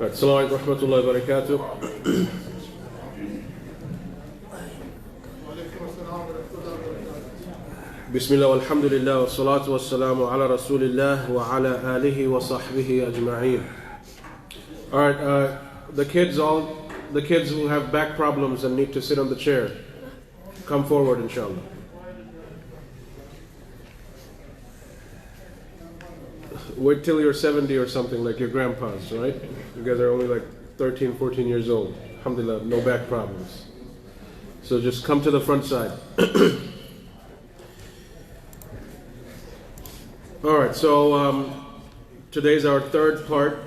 Assalamu alaikum wa rahmatullahi wa barakatuh. Bismillah walhamdulillah wa salatu wa salamu ala rasulillah wa ala alihi wa sahbihi ajma'een. Alright, the kids who have back problems and need to sit on the chair, come forward inshallah. Wait till you're 70 or something like your grandpas, right? You guys are only like 13, 14 years old. Alhamdulillah, no back problems. So just come to the front side. Alright, so today's our third part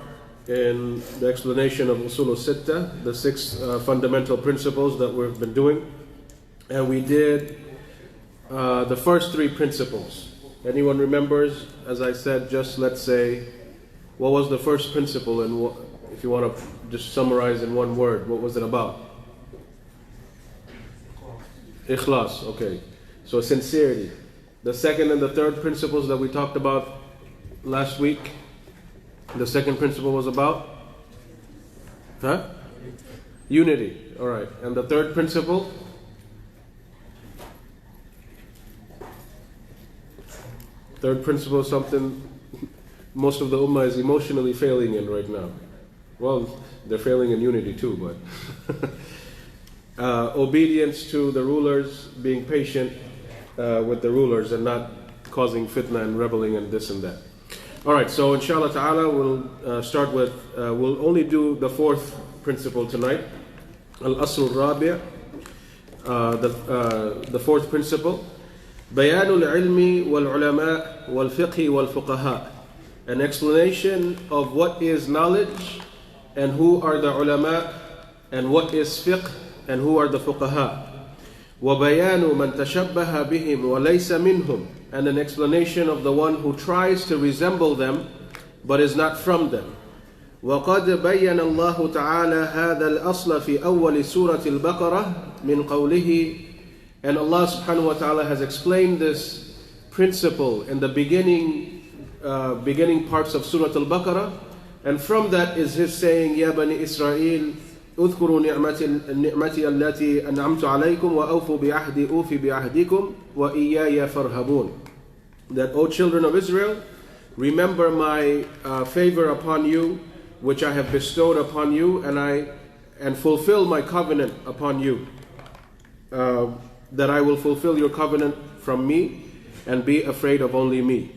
in the explanation of Usul al-Sitta, the six fundamental principles that we've been doing. And we did the first three principles. Anyone remembers? As I said, just let's say, what was the first principle, and if you want to just summarize in one word, what was it about? Ikhlas, okay. So sincerity. The second and the third principles that we talked about last week, the second principle was about? Unity, alright. And the third principle? Third principle is something most of the ummah is emotionally failing in right now. Well, they're failing in unity too, but obedience to the rulers, being patient with the rulers and not causing fitna and rebelling and this and that. Alright, so inshallah ta'ala we'll start with, we'll only do the fourth principle tonight. Al-Asl al-Rabi', the fourth principle. بيان العلم والعلماء والفقه والفقهاء. An explanation of what is knowledge and who are the ulama, and what is fiqh and who are the fuqaha. وبيان من تشبه بهم وليس منهم. And an explanation of the one who tries to resemble them but is not from them. وقد بين الله تعالى هذا الأصل في أول سورة البقرة من قوله. And Allah subhanahu wa ta'ala has explained this principle in the beginning parts of Surah Al-Baqarah, and from that is His saying, Ya Bani Israel, اذكروا نعمتي التي أنعمت عليكم وأوفوا بعهدي أوفي بعهدكم وإياي فارهبون. That, O children of Israel, remember my favor upon you, which I have bestowed upon you, and fulfill my covenant upon you. That I will fulfill your covenant from me and be afraid of only me.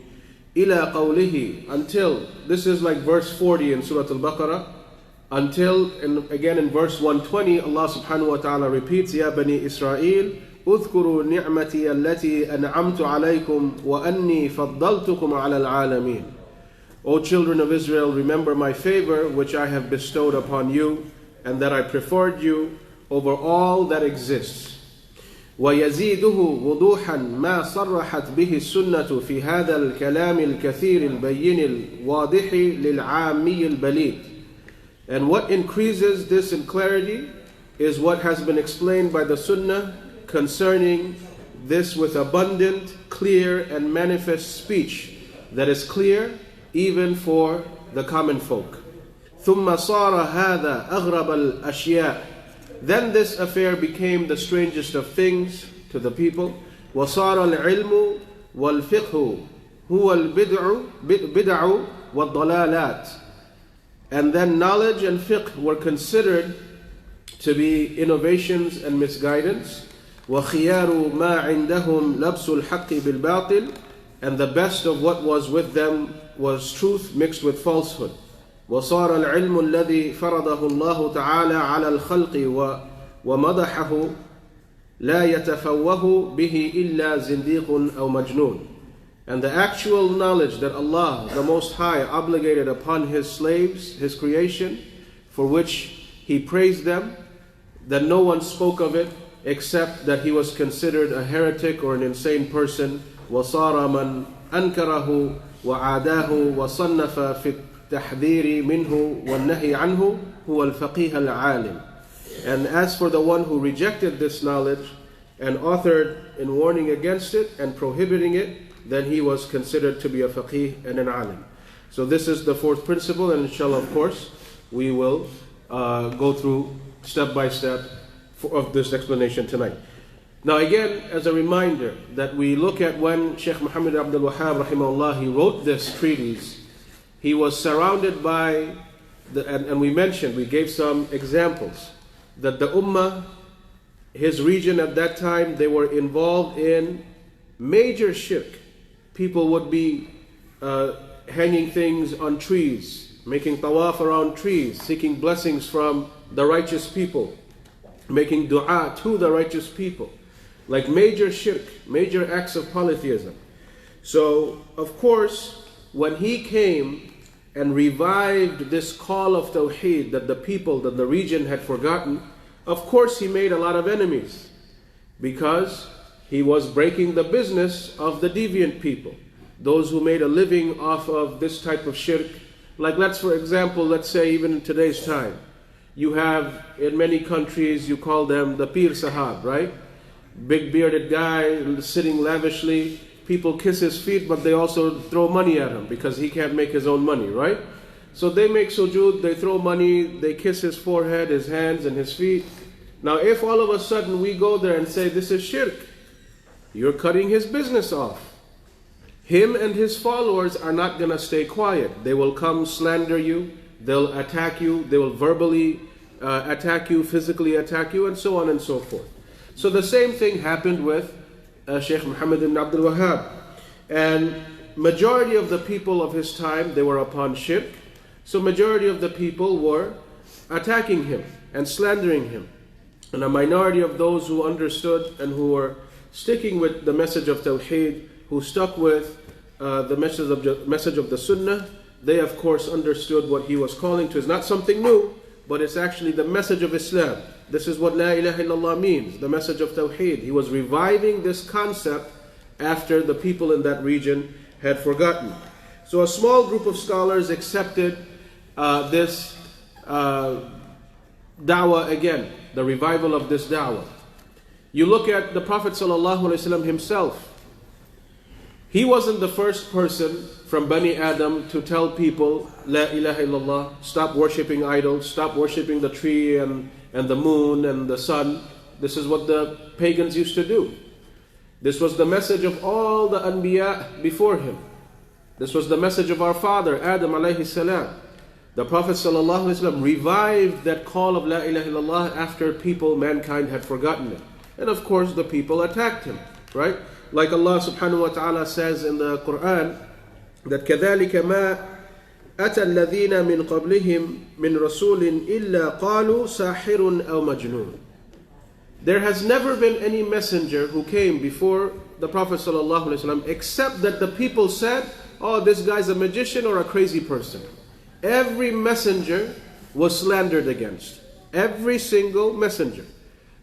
Ila qawlihi, until, this is like verse 40 in Surah Al-Baqarah, until, and again in verse 120, Allah subhanahu wa ta'ala repeats, Ya Bani Israel, اذكروا نعمتي التي أنعمت عليكم وأني فضلتكم على العالمين. O children of Israel, remember my favor which I have bestowed upon you, and that I preferred you over all that exists. ويزيده وضوحا ما صرحت به السنة في هذا الكلام الكثير البين الواضح للعامي البليد. And what increases this in clarity is what has been explained by the Sunnah concerning this with abundant, clear and manifest speech that is clear even for the common folk. ثم صار هذا أغرب الأشياء. Then this affair became the strangest of things to the people. وَصَارَ الْعِلْمُ وَالْفِقْهُ هُوَ الْبِدْعُ وَالضَّلَالَاتِ. And then knowledge and fiqh were considered to be innovations and misguidance. وَخِيَارُ مَا عِنْدَهُمْ لَبْسُ الْحَقِّ بِالْبَاطِلِ. And the best of what was with them was truth mixed with falsehood. وصار العلم الذي فرضه الله تعالى على الخلق ومدحه لا يتفوه به إلا زنديق أو مجنون. And the actual knowledge that Allah, the Most High, obligated upon His slaves, His creation, for which He praised them, that no one spoke of it except that he was considered a heretic or an insane person. وصار من أنكره وعاداه وصنف في التحذير منه والنهي عنه هو الفقيه العالم. And as for the one who rejected this knowledge and authored in warning against it and prohibiting it, then he was considered to be a faqih and an alim. So this is the fourth principle, and inshallah, of course, we will go through step by step of this explanation tonight. Now again, as a reminder that we look at when Sheikh Muhammad Abdul Wahhab rahimahullah, he wrote this treatise, he was surrounded by, and we gave some examples, that the Ummah, his region at that time, they were involved in major shirk. People would be hanging things on trees, making tawaf around trees, seeking blessings from the righteous people, making dua to the righteous people, like major shirk, major acts of polytheism. So, of course, when he came and revived this call of Tawheed that the people, that the region had forgotten, of course he made a lot of enemies, because he was breaking the business of the deviant people, those who made a living off of this type of shirk. Like let's say even in today's time, you have in many countries, you call them the Pir Sahab, right? Big bearded guy sitting lavishly. People kiss his feet, but they also throw money at him because he can't make his own money, right? So they make sujood, they throw money, they kiss his forehead, his hands, and his feet. Now if all of a sudden we go there and say this is shirk, you're cutting his business off. Him and his followers are not going to stay quiet. They will come slander you, they'll attack you, they will verbally attack you, physically attack you, and so on and so forth. So the same thing happened with Sheikh Muhammad ibn Abdul Wahhab. And majority of the people of his time, they were upon shirk. So majority of the people were attacking him and slandering him. And a minority of those who understood and who were sticking with the message of Tawheed, who stuck with the message of the Sunnah, they of course understood what he was calling to. It's not something new, but it's actually the message of Islam. This is what La ilaha illallah means, the message of Tawheed. He was reviving this concept after the people in that region had forgotten. So a small group of scholars accepted this da'wah again, the revival of this da'wah. You look at the Prophet ﷺ himself. He wasn't the first person from Bani Adam to tell people, La ilaha illallah, stop worshipping idols, stop worshipping the tree and the moon and the sun. This is what the pagans used to do. This was the message of all the Anbiya before him. This was the message of our father, Adam alayhi salam. The Prophet ﷺ revived that call of La ilaha illallah after mankind had forgotten it. And of course the people attacked him, right? Like Allah subhanahu wa ta'ala says in the Quran, that كَذَلِكَ مَا أَتَى الَّذِينَ مِنْ قَبْلِهِمْ مِنْ رَسُولٍ إِلَّا قَالُوا سَاحِرٌ أَوْ مَجْنُونَ. There has never been any messenger who came before the Prophet ﷺ except that the people said, oh, this guy's a magician or a crazy person. Every messenger was slandered against. Every single messenger.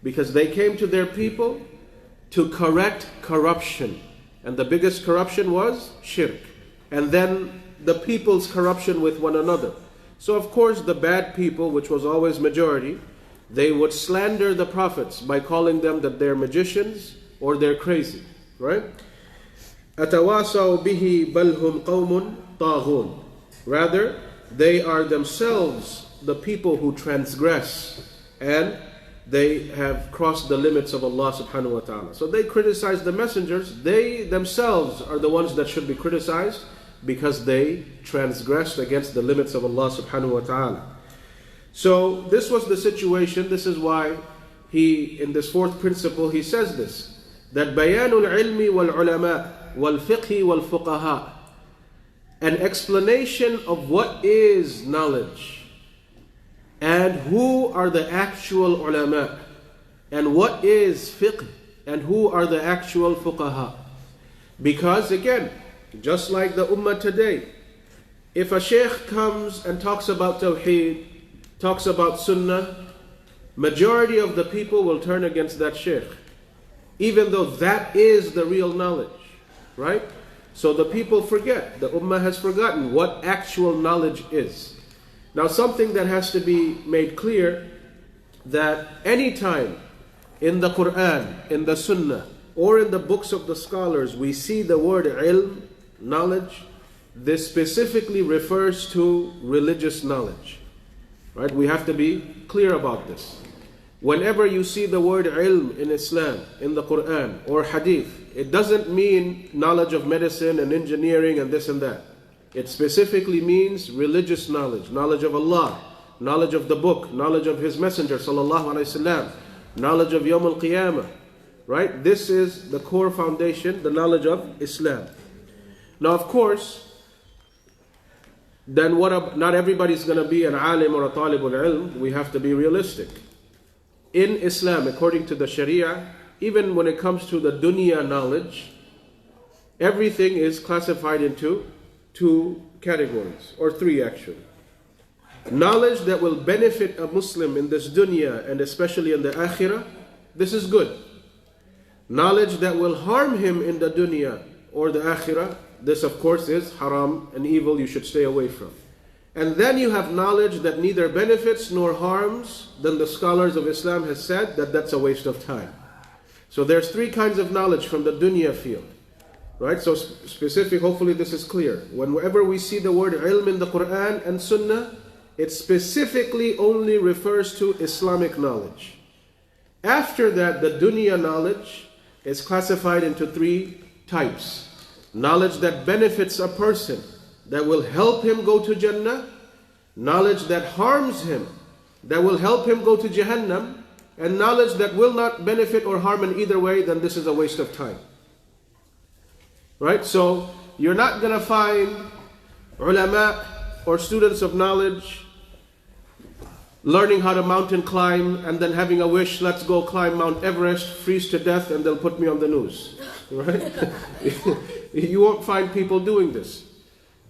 Because they came to their people to correct corruption. And the biggest corruption was shirk. And then the people's corruption with one another. So of course the bad people, which was always majority, they would slander the prophets by calling them that they're magicians or they're crazy. Right? أَتَوَاسَوْا بِهِ بَلْ هُمْ قَوْمٌ طَاغُونَ. Rather, they are themselves the people who transgress and they have crossed the limits of Allah subhanahu wa ta'ala. So they criticize the messengers. They themselves are the ones that should be criticized because they transgressed against the limits of Allah subhanahu wa ta'ala. So this was the situation. This is why he, in this fourth principle, he says this, that bayanul ilmi wal ulama wal fiqhi wal fuqaha, an explanation of what is knowledge and who are the actual ulama and what is fiqh and who are the actual fuqaha. Because again, just like the ummah today, if a sheikh comes and talks about tawheed, talks about sunnah, majority of the people will turn against that sheikh, even though that is the real knowledge, right? So the people forget, the ummah has forgotten what actual knowledge is. Now something that has to be made clear, that any time in the Quran, in the Sunnah, or in the books of the scholars, we see the word ilm, knowledge, this specifically refers to religious knowledge. Right? We have to be clear about this. Whenever you see the word ilm in Islam, in the Quran or Hadith, it doesn't mean knowledge of medicine and engineering and this and that. It specifically means religious knowledge, knowledge of Allah, knowledge of the book, knowledge of His Messenger sallallahu alaihi wasallam, knowledge of Yawm al-Qiyamah. Right? This is the core foundation, the knowledge of Islam. Now, of course, then not everybody's going to be an alim or a talibul ilm. We have to be realistic. In Islam, according to the Sharia, even when it comes to the dunya knowledge, everything is classified into two categories, or three actually. Knowledge that will benefit a Muslim in this dunya and especially in the akhirah, this is good. Knowledge that will harm him in the dunya or the akhirah, this of course is haram and evil, you should stay away from. And then you have knowledge that neither benefits nor harms, then the scholars of Islam has said that that's a waste of time. So there's three kinds of knowledge from the dunya field. Right? So specific, hopefully this is clear. Whenever we see the word ilm in the Quran and Sunnah, it specifically only refers to Islamic knowledge. After that, the dunya knowledge is classified into three types. Knowledge that benefits a person, that will help him go to Jannah. Knowledge that harms him, that will help him go to Jahannam. And knowledge that will not benefit or harm in either way, then this is a waste of time. Right? So, you're not going to find ulama or students of knowledge learning how to mountain climb and then having a wish, let's go climb Mount Everest, freeze to death, and they'll put me on the news. Right? You won't find people doing this.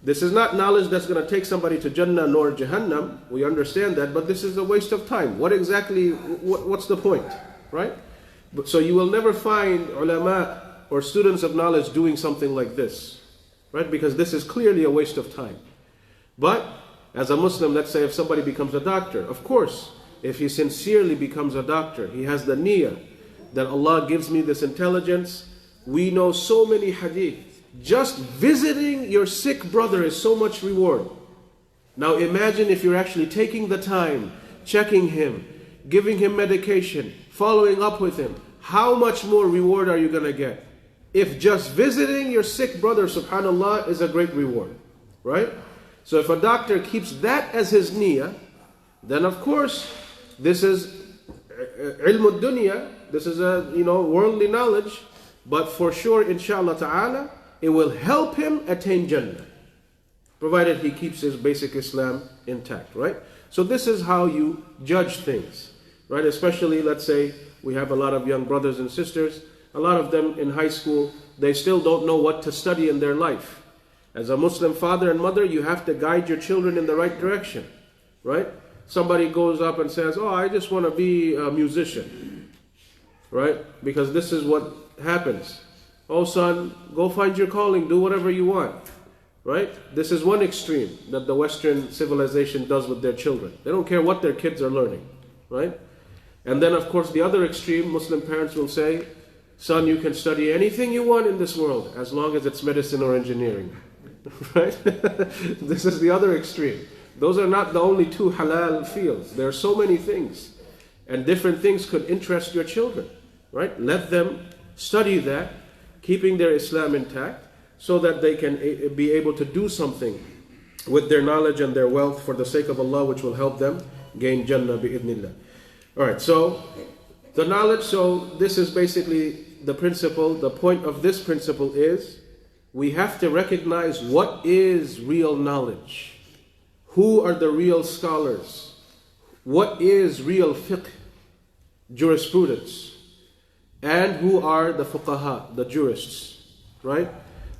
This is not knowledge that's going to take somebody to Jannah nor Jahannam. We understand that, but this is a waste of time. What's the point? Right? So you will never find ulama or students of knowledge doing something like this. Right? Because this is clearly a waste of time. But as a Muslim, let's say if somebody becomes a doctor, of course, if he sincerely becomes a doctor, he has the niyyah that Allah gives me this intelligence. We know so many hadith. Just visiting your sick brother is so much reward. Now imagine if you're actually taking the time, checking him, giving him medication, following up with him. How much more reward are you going to get? If just visiting your sick brother, subhanAllah, is a great reward. Right? So if a doctor keeps that as his niyyah, then of course, this is ilm dunya, this is worldly knowledge, but for sure, inshallah ta'ala, it will help him attain Jannah, provided he keeps his basic Islam intact, right? So this is how you judge things, right? Especially, let's say, we have a lot of young brothers and sisters, a lot of them in high school, they still don't know what to study in their life. As a Muslim father and mother, you have to guide your children in the right direction, right? Somebody goes up and says, oh, I just want to be a musician, right? Because this is what happens. Oh son, go find your calling, do whatever you want, right? This is one extreme that the Western civilization does with their children. They don't care what their kids are learning, right? And then of course the other extreme, Muslim parents will say, son, you can study anything you want in this world as long as it's medicine or engineering, right? This is the other extreme. Those are not the only two halal fields. There are so many things, and different things could interest your children, right? Let them study that, keeping their Islam intact, so that they can be able to do something with their knowledge and their wealth for the sake of Allah, which will help them gain Jannah bi'idhnillah. Alright, so the knowledge, so this is basically the principle. The point of this principle is we have to recognize what is real knowledge. Who are the real scholars? What is real fiqh, jurisprudence? And who are the fuqaha, the jurists, right?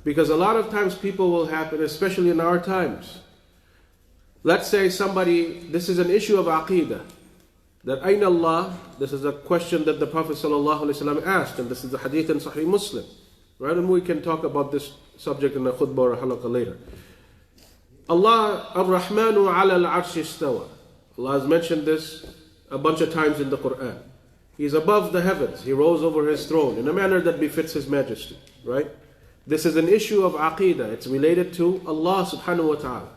Because a lot of times people will happen, especially in our times. Let's say somebody, this is an issue of aqeedah, that Ayn Allah, this is a question that the Prophet ﷺ asked, and this is the hadith in Sahih Muslim, right? And we can talk about this subject in a khutbah or a halaqah later. Allah, Ar-Rahmanu ala al-Arsh istawa. Allah has mentioned this a bunch of times in the Quran. He is above the heavens. He rose over his throne in a manner that befits his majesty, right? This is an issue of aqeedah. It's related to Allah subhanahu wa ta'ala.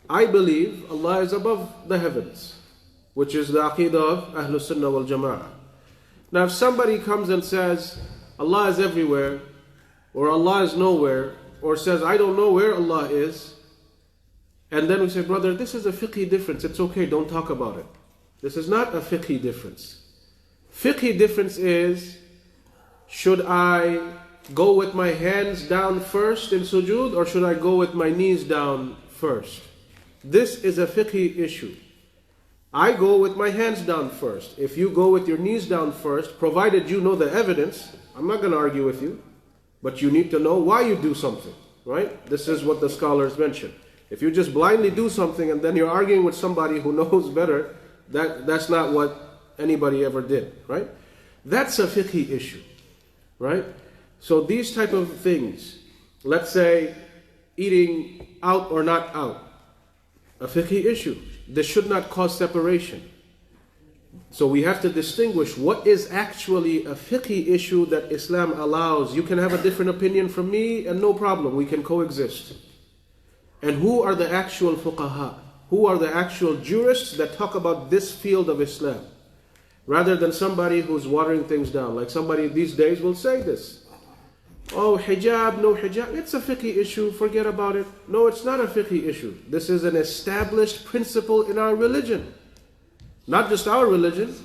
I believe Allah is above the heavens. which is the aqidah of Ahlul Sunnah wal Jama'ah. Now if somebody comes and says, Allah is everywhere, or Allah is nowhere, or says, I don't know where Allah is, and then we say, brother, this is a fiqhi difference, it's okay, don't talk about it. This is not a fiqhi difference. Fiqhi difference is, should I go with my hands down first in sujood, or should I go with my knees down first? This is a fiqhi issue. I go with my hands down first. If you go with your knees down first, provided you know the evidence, I'm not going to argue with you, but you need to know why you do something, right? This is what the scholars mention. If you just blindly do something and then you're arguing with somebody who knows better, that's not what anybody ever did, right? That's a fiqhi issue, right? So these type of things, let's say eating out or not out, a fiqhi issue. This should not cause separation. So we have to distinguish what is actually a fiqhi issue that Islam allows. You can have a different opinion from me and no problem, we can coexist. And who are the actual fuqaha? Who are the actual jurists that talk about this field of Islam? Rather than somebody who's watering things down. Like somebody these days will say this. Oh, hijab, no hijab, it's a fiqhi issue, forget about it. No, it's not a fiqhi issue. This is an established principle in our religion. Not just our religion,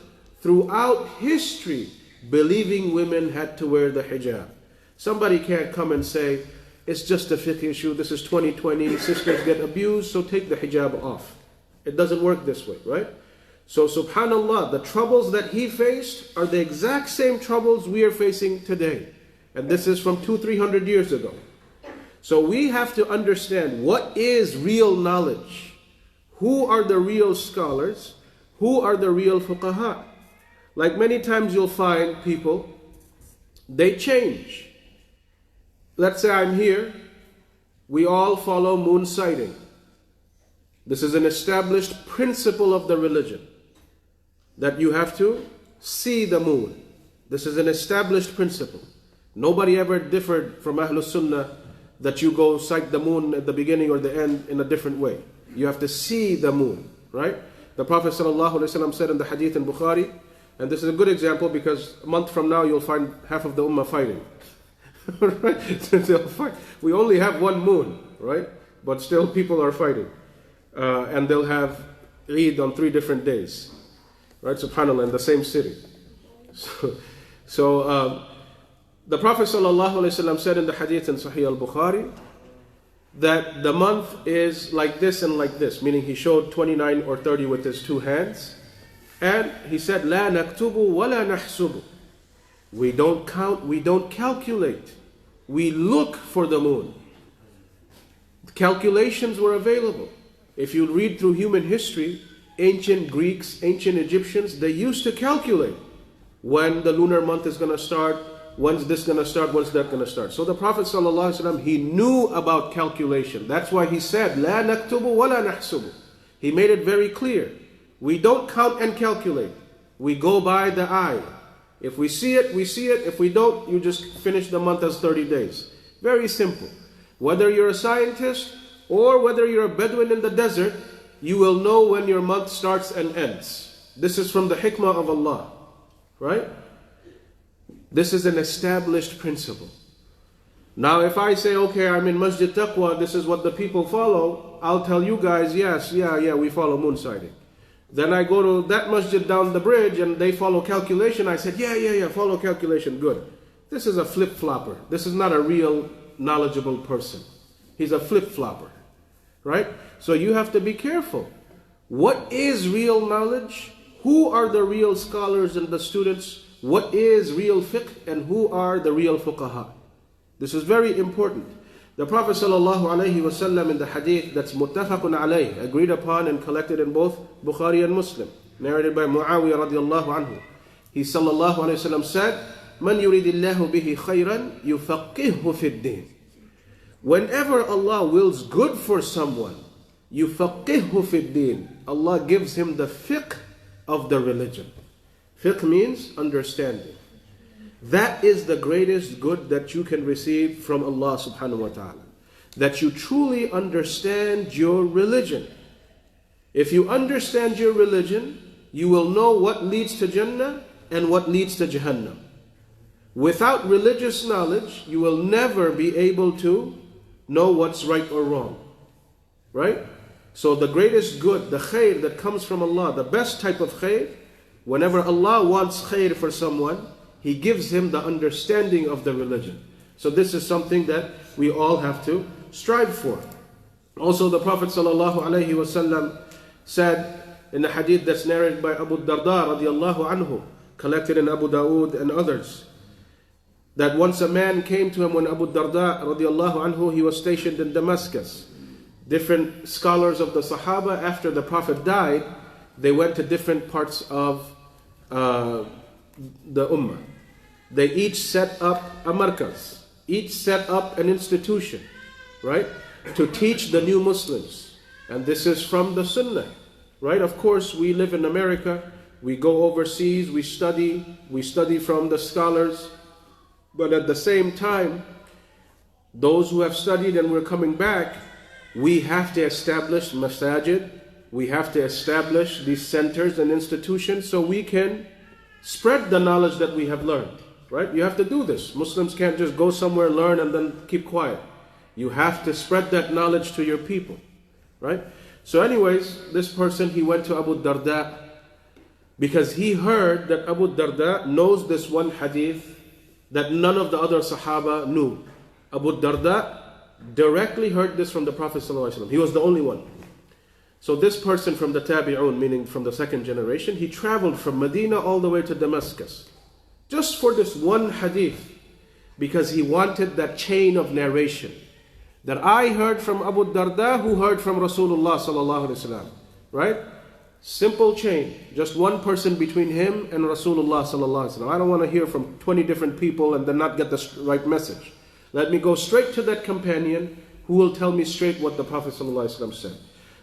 throughout history, believing women had to wear the hijab. Somebody can't come and say, it's just a fiqh issue, this is 2020, sisters get abused, so take the hijab off. It doesn't work this way, right? So subhanallah, the troubles that he faced are the exact same troubles we are facing today. And this is from 200-300 years ago. So we have to understand what is real knowledge. Who are the real scholars? Who are the real fuqaha? Like many times you'll find people, they change. Let's say I'm here, we all follow moon sighting. This is an established principle of the religion, that you have to see the moon. This is an established principle. Nobody ever differed from Ahlul Sunnah that you go sight the moon at the beginning or the end in a different way. You have to see the moon, right? The Prophet ﷺ said in the hadith in Bukhari, and this is a good example because a month from now you'll find half of the ummah fighting. Right? We only have one moon, right? But still people are fighting. And they'll have Eid on 3 different days, right? SubhanAllah, in the same city. So the Prophet ﷺ said in the hadith in Sahih al-Bukhari that the month is like this and like this, meaning he showed 29 or 30 with his 2 hands, and he said, "La naktubu wa la nahsubu." We don't count, we don't calculate. We look for the moon. Calculations were available. If you read through human history, ancient Greeks, ancient Egyptians, they used to calculate when the lunar month is going to start, when's this going to start, when's that going to start. So the Prophet ﷺ, he knew about calculation. That's why he said, "La naktubu wa la nahsubu." He made it very clear. We don't count and calculate. We go by the eye. If we see it, we see it. If we don't, you just finish the month as 30 days. Very simple. Whether you're a scientist or whether you're a Bedouin in the desert, you will know when your month starts and ends. This is from the hikmah of Allah, right? This is an established principle. Now if I say, okay, I'm in Masjid Taqwa, this is what the people follow, I'll tell you guys, yes, yeah, we follow moon sighting. Then I go to that masjid down the bridge and they follow calculation. I said, yeah, follow calculation, good. This is a flip-flopper. This is not a real knowledgeable person. He's a flip-flopper, right? So you have to be careful. What is real knowledge? Who are the real scholars and the students? What is real fiqh and who are the real fuqaha? This is very important. The Prophet ﷺ in the hadith that's muttafaqun alayh, agreed upon and collected in both Bukhari and Muslim, narrated by Muawiyah radiallahu anhu. He sallallahu alayhi wasallam said, "Man yuridillahu bihi khayran yufaqqihhu fid din." Whenever Allah wills good for someone, yufaqqihhu fid din, Allah gives him the fiqh of the religion. Fiqh means understanding. That is the greatest good that you can receive from Allah subhanahu wa ta'ala. That you truly understand your religion. If you understand your religion, you will know what leads to Jannah and what leads to Jahannam. Without religious knowledge, you will never be able to know what's right or wrong. Right? So the greatest good, the khair that comes from Allah, the best type of khair, whenever Allah wants khair for someone, He gives him the understanding of the religion. So this is something that we all have to strive for. Also the Prophet ﷺ said in the hadith that's narrated by Abu Darda radiallahu anhu, collected in Abu Dawood and others, that once a man came to him when Abu Darda radiallahu anhu, he was stationed in Damascus. Different scholars of the Sahaba, after the Prophet died, they went to different parts of the Ummah. They each set up a markaz, each set up an institution, right, to teach the new Muslims. And this is from the Sunnah, right? Of course, we live in America, we go overseas, we study from the scholars, but at the same time, those who have studied and we're coming back, we have to establish masajid, we have to establish these centers and institutions so we can spread the knowledge that we have learned, right? You have to do this. Muslims can't just go somewhere, learn, and then keep quiet. You have to spread that knowledge to your people, right? So anyways, this person, he went to Abu Darda because he heard that Abu Darda knows this one hadith that none of the other Sahaba knew. Abu Darda directly heard this from the Prophet ﷺ. He was the only one. So this person from the Tabi'un, meaning from the second generation, he traveled from Medina all the way to Damascus just for this one hadith, because he wanted that chain of narration that I heard from Abu Darda, who heard from Rasulullah ﷺ, right? Simple chain, just one person between him and Rasulullah ﷺ. I don't want to hear from 20 different people and then not get the right message. Let me go straight to that companion who will tell me straight what the Prophet ﷺ said.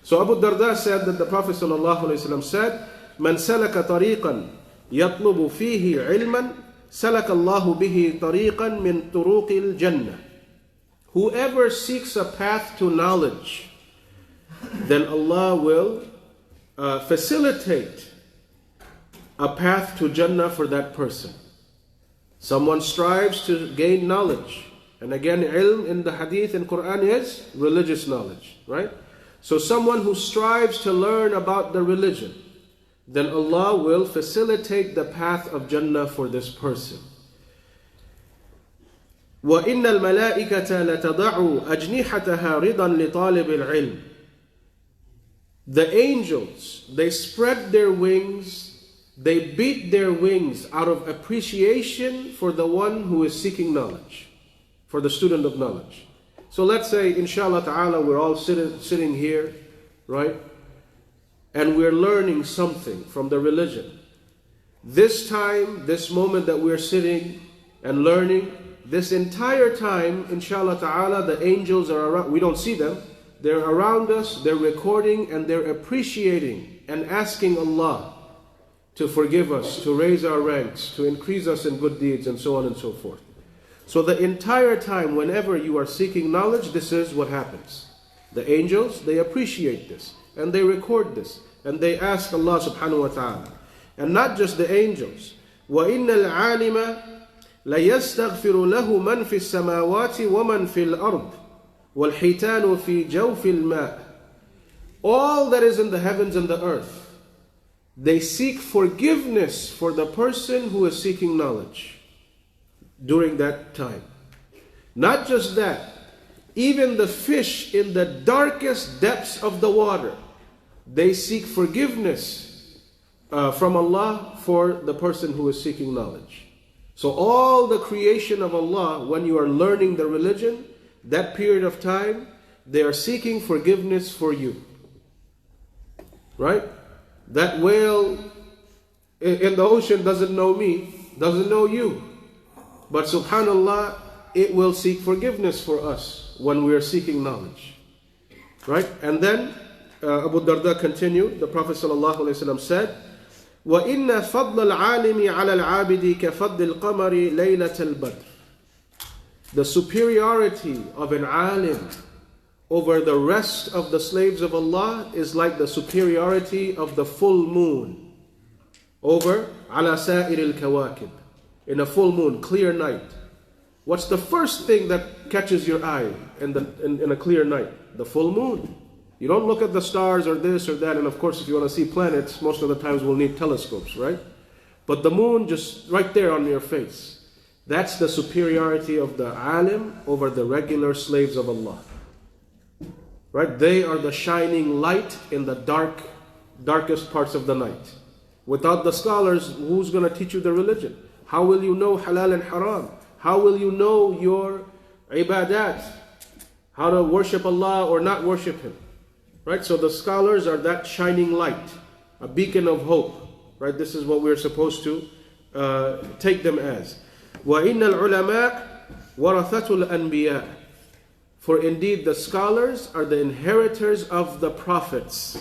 So Abu Darda said that the Prophet ﷺ said, "Man salaka tariqan yatlubu fihi ilman, salaka Allahu bihi tariqan min turuqil jannah." Whoever seeks a path to knowledge, then Allah will facilitate a path to Jannah for that person. Someone strives to gain knowledge. And again, ilm in the hadith and Quran is religious knowledge, right? So someone who strives to learn about the religion, then Allah will facilitate the path of Jannah for this person. وَإِنَّ الْمَلَائِكَةَ لَتَضَعُ أَجْنِحَتَهَا رِضًا لِطَالِبِ الْعِلْمِ. The angels, they spread their wings, they beat their wings out of appreciation for the one who is seeking knowledge, for the student of knowledge. So let's say, inshallah ta'ala, we're all sitting here, right? And we're learning something from the religion. This time, this moment that we're sitting and learning, this entire time, inshallah ta'ala, the angels are around. We don't see them. They're around us, they're recording, and they're appreciating and asking Allah to forgive us, to raise our ranks, to increase us in good deeds, and so on and so forth. So the entire time, whenever you are seeking knowledge, this is what happens. The angels, they appreciate this, and they record this, and they ask Allah subhanahu wa ta'ala. And not just the angels. وَإِنَّ الْعَالِمَ لَيَسْتَغْفِرُ لَهُ مَنْ فِي السَّمَاوَاتِ وَمَنْ فِي الْأَرْضِ وَالْحِيتَانُ فِي جَوْفِ الْمَاءِ. All that is in the heavens and the earth, they seek forgiveness for the person who is seeking knowledge during that time. Not just that, even the fish in the darkest depths of the water, they seek forgiveness from Allah for the person who is seeking knowledge. So all the creation of Allah, when you are learning the religion, that period of time, they are seeking forgiveness for you. Right? That whale in the ocean doesn't know me, doesn't know you. But subhanallah, it will seek forgiveness for us when we are seeking knowledge. Right? And then Abu Darda continued, the Prophet ﷺ said, وَإِنَّ فَضْلَ الْعَالِمِ عَلَى الْعَابِدِ كَفَضْلِ الْقَمَرِ لَيْلَةَ الْبَدْرِ. The superiority of an alim over the rest of the slaves of Allah is like the superiority of the full moon over على سائر الكواكب, in a full moon, clear night. What's the first thing that catches your eye in a clear night? The full moon. You don't look at the stars or this or that, and of course if you want to see planets, most of the times we'll need telescopes, right? But the moon just right there on your face. That's the superiority of the alim over the regular slaves of Allah. Right? They are the shining light in the darkest parts of the night. Without the scholars, who's going to teach you the religion? How will you know halal and haram? How will you know your ibadat? How to worship Allah or not worship Him? Right? So the scholars are that shining light, a beacon of hope. Right? This is what we're supposed to take them as. وَإِنَّ الْعُلَمَاء وَرَثَةُ الْأَنْبِيَاءِ, for indeed the scholars are the inheritors of the prophets.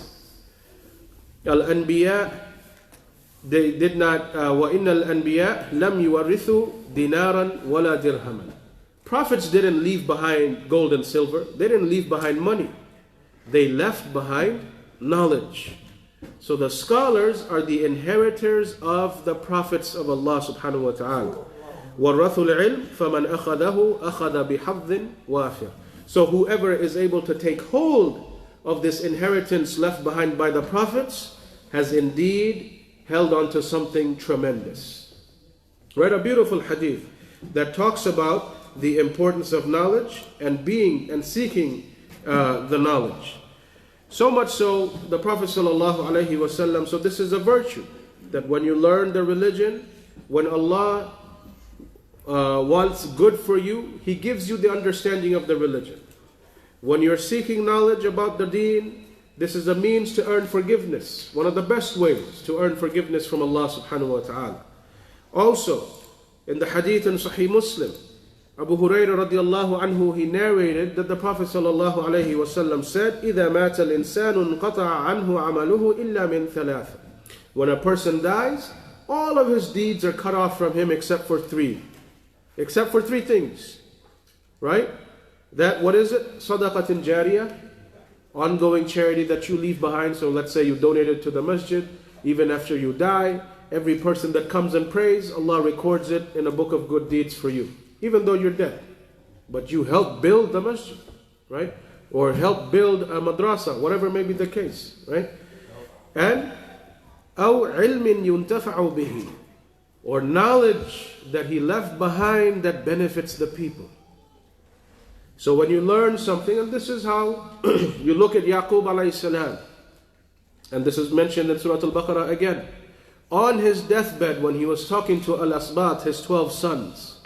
Al-Anbiya, they did not, وَإِنَّ الْأَنْبِيَاء لَمْ يُوَرِّثُوا دِينَارًا وَلَا دِرْهَمًا. Prophets didn't leave behind gold and silver. They didn't leave behind money. They left behind knowledge. So the scholars are the inheritors of the prophets of Allah subhanahu wa ta'ala. وَرَثُوا الْعِلْمِ فَمَنْ أَخَذَهُ أَخَذَ بِحَظٍ وَافِرٍ. So whoever is able to take hold of this inheritance left behind by the prophets has indeed held on to something tremendous. Right? A beautiful hadith that talks about the importance of knowledge and being and seeking the knowledge. So much so, the Prophet ﷺ, so this is a virtue, that when you learn the religion, when Allah wants good for you, He gives you the understanding of the religion. When you're seeking knowledge about the deen, this is a means to earn forgiveness. One of the best ways to earn forgiveness from Allah subhanahu wa ta'ala. Also, in the hadith in Sahih Muslim, Abu Hurairah radiallahu anhu, he narrated that the Prophet sallallahu alayhi wa sallam said, إِذَا مَاتَ الْإِنسَانُ انْقَطَعَ عَنْهُ عَمَلُهُ إِلَّا مِنْ ثَلَاثٍ. When a person dies, all of his deeds are cut off from him except for three. Except for three things. Right? That, what is it? Sadaqatin jariyah, ongoing charity that you leave behind. So let's say you donated to the masjid, even after you die, every person that comes and prays, Allah records it in a book of good deeds for you, even though you're dead. But you helped build the masjid, right? Or help build a madrasa, whatever may be the case, right? And أو علم ينتفع به, or knowledge that he left behind that benefits the people. So when you learn something, and this is how you look at Yaqub alayhi salam, and this is mentioned in Surah Al-Baqarah again. On his deathbed, when he was talking to Al-Asbat, his 12 sons,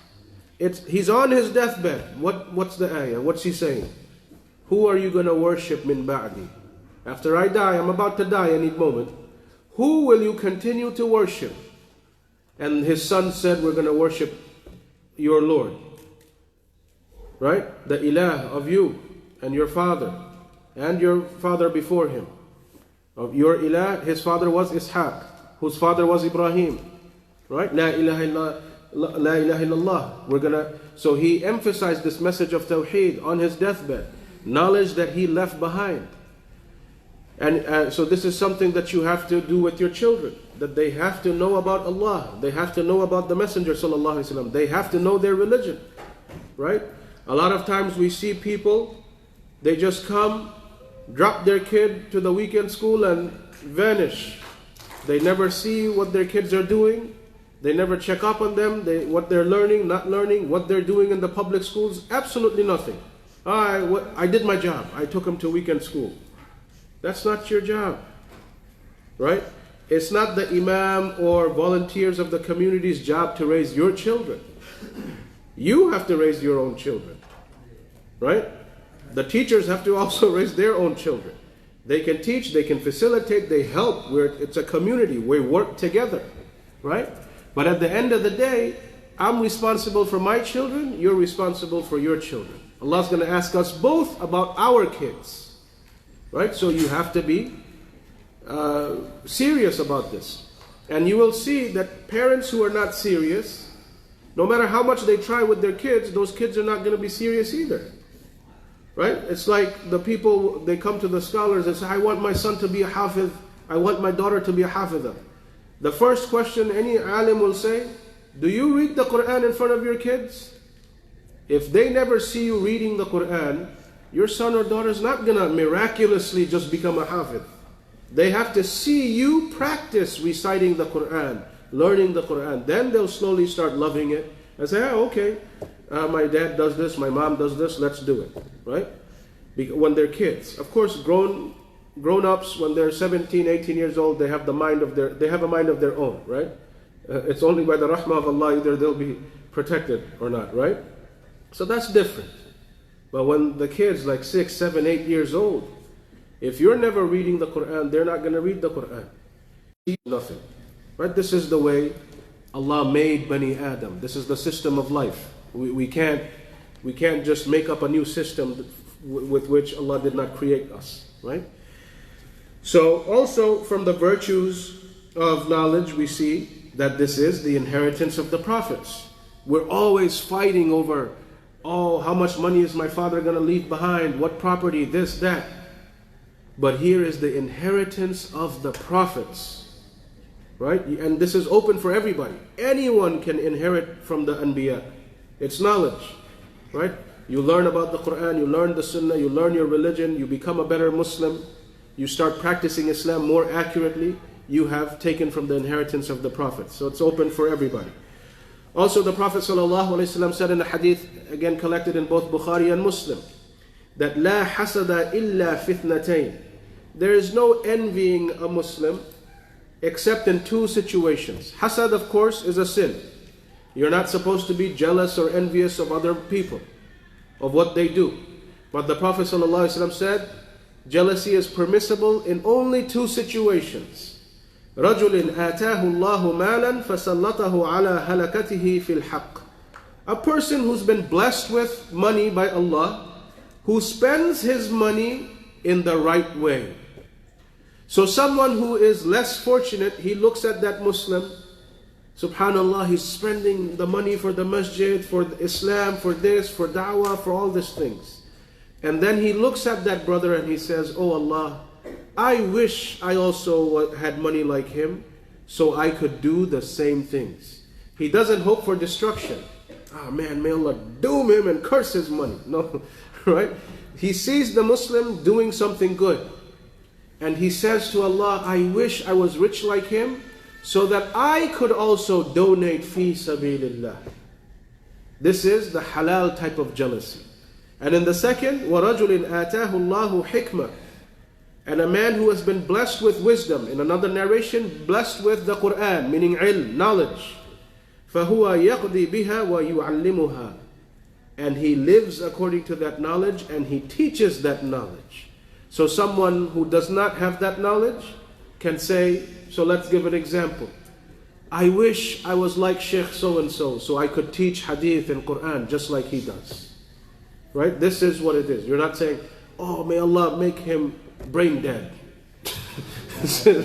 he's on his deathbed. What's the ayah? What's he saying? Who are you going to worship min ba'di? After I die, I'm about to die any moment. Who will you continue to worship? And his son said, we're going to worship your Lord. Right? The ilah of you and your father before him. Of your ilah, his father was Ishaq, whose father was Ibrahim. Right? La ilaha illallah. So he emphasized this message of Tauheed on his deathbed. Knowledge that he left behind. And so this is something that you have to do with your children. That they have to know about Allah. They have to know about the Messenger sallallahu alaihi wasallam. They have to know their religion. Right? A lot of times we see people, they just come, drop their kid to the weekend school and vanish. They never see what their kids are doing. They never check up on them, what they're learning, not learning, what they're doing in the public schools. Absolutely nothing. I did my job. I took them to weekend school. That's not your job. Right? It's not the imam or volunteers of the community's job to raise your children. You have to raise your own children. Right? The teachers have to also raise their own children. They can teach, they can facilitate, they help. It's a community. We work together. Right? But at the end of the day, I'm responsible for my children, you're responsible for your children. Allah's going to ask us both about our kids. Right? So you have to be serious about this. And you will see that parents who are not serious, no matter how much they try with their kids, those kids are not going to be serious either. Right? It's like the people, they come to the scholars and say, I want my son to be a hafiz, I want my daughter to be a hafizah. The first question any alim will say, do you read the Quran in front of your kids? If they never see you reading the Quran, your son or daughter is not going to miraculously just become a hafid. They have to see you practice reciting the Quran, learning the Quran. Then they'll slowly start loving it and say, oh, okay, my dad does this, my mom does this, let's do it, right? When they're kids. Of course, grown-ups, when they're 17, 18 years old, they have a mind of their own, right? It's only by the rahmah of Allah either they'll be protected or not, right? So that's different. But when the kids like 6, 7, 8 years old, if you're never reading the Quran, they're not going to read the Quran. Nothing. Right? This is the way Allah made Bani Adam. This is the system of life. We can't just make up a new system with which Allah did not create us. Right? So also from the virtues of knowledge we see that this is the inheritance of the prophets. We're always fighting over, oh, how much money is my father going to leave behind? What property? This, that. But here is the inheritance of the prophets. Right? And this is open for everybody. Anyone can inherit from the Anbiya. It's knowledge. Right? You learn about the Quran, you learn the Sunnah, you learn your religion, you become a better Muslim, you start practicing Islam more accurately, you have taken from the inheritance of the prophets. So it's open for everybody. Also, the Prophet ﷺ said in a hadith, again collected in both Bukhari and Muslim, that لا حسد إلا فتنتين. There is no envying a Muslim except in two situations. Hasad, of course, is a sin. You're not supposed to be jealous or envious of other people, of what they do. But the Prophet ﷺ said, jealousy is permissible in only two situations. رَجُلٍ آتَاهُ اللَّهُ مَالًا فَسَلَّطَهُ عَلَى هَلَكَتِهِ فِي الْحَقِّ. A person who's been blessed with money by Allah, who spends his money in the right way. So someone who is less fortunate, he looks at that Muslim, subhanallah, he's spending the money for the masjid, for Islam, for this, for da'wah, for all these things. And then he looks at that brother and he says, oh Allah, I wish I also had money like him so I could do the same things. He doesn't hope for destruction. Ah, man, may Allah doom him and curse his money. No, right? He sees the Muslim doing something good. And he says to Allah, I wish I was rich like him so that I could also donate fi sabilillah. This is the halal type of jealousy. And in the second, وَرَجُلٍ آتَاهُ اللَّهُ حِكْمَةً. And a man who has been blessed with wisdom. In another narration, blessed with the Quran, meaning ilm, knowledge. فَهُوَ يَقْضِي بِهَا وَيُعَلِّمُهَا. And he lives according to that knowledge and he teaches that knowledge. So someone who does not have that knowledge can say, so let's give an example. I wish I was like Sheikh so-and-so, so I could teach hadith and Quran just like he does. Right? This is what it is. You're not saying, oh, may Allah make him brain dead.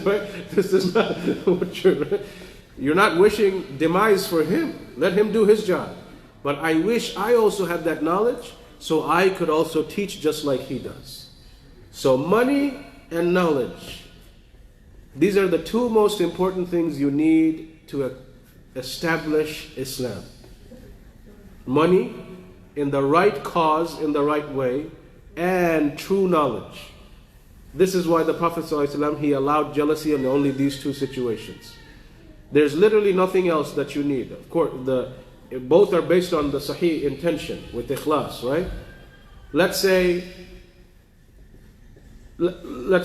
Right? This is not what you're not wishing demise for him. Let him do his job. But I wish I also had that knowledge so I could also teach just like he does. So money and knowledge. These are the two most important things you need to establish Islam. Money in the right cause, in the right way, and true knowledge. This is why the Prophet ﷺ, he allowed jealousy in only these two situations. There's literally nothing else that you need. Of course, both are based on the sahih intention, with ikhlas, right? Let's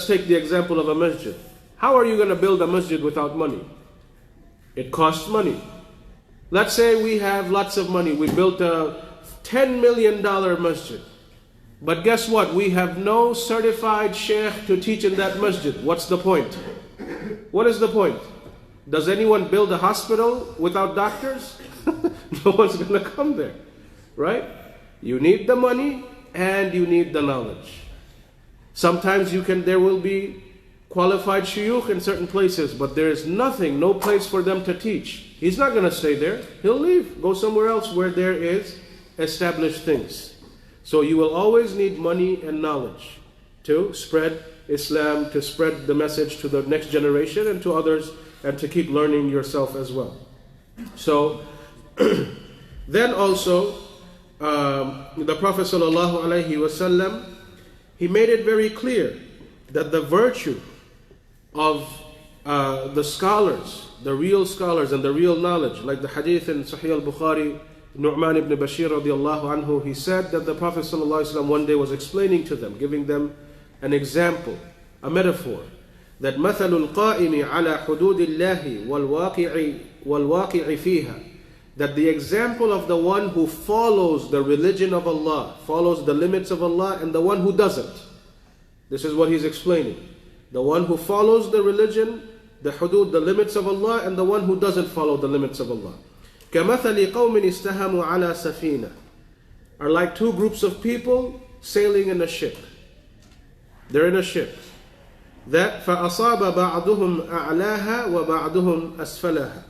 take the example of a masjid. How are you going to build a masjid without money? It costs money. Let's say we have lots of money. We built a $10 million masjid. But guess what? We have no certified sheikh to teach in that masjid. What's the point? What is the point? Does anyone build a hospital without doctors? No one's going to come there. Right? You need the money and you need the knowledge. Sometimes there will be qualified shuyukh in certain places, but there is no place for them to teach. He's not going to stay there. He'll leave, go somewhere else where there is established things. So you will always need money and knowledge to spread Islam, to spread the message to the next generation and to others and to keep learning yourself as well. So then also the Prophet ﷺ, he made it very clear that the virtue of the scholars, the real scholars and the real knowledge, like the hadith in Sahih al-Bukhari, Nu'man ibn Bashir radiallahu anhu, he said that the Prophet ﷺ one day was explaining to them, giving them an example, a metaphor, that مثل القائم على حدود الله والواقع فيها, that the example of the one who follows the religion of Allah, follows the limits of Allah, and the one who doesn't. This is what he's explaining. The one who follows the religion, the hudud, the limits of Allah, and the one who doesn't follow the limits of Allah. كَمَثَلِ قَوْمٍ اسْتَهَمُوا عَلَى سَفِينَةٍ, are like two groups of people sailing in a ship. They're in a ship. That فَأَصَابَ بَعْضُهُمْ أَعْلَاهَا وَبَعْضُهُمْ أَسْفَلَهَا.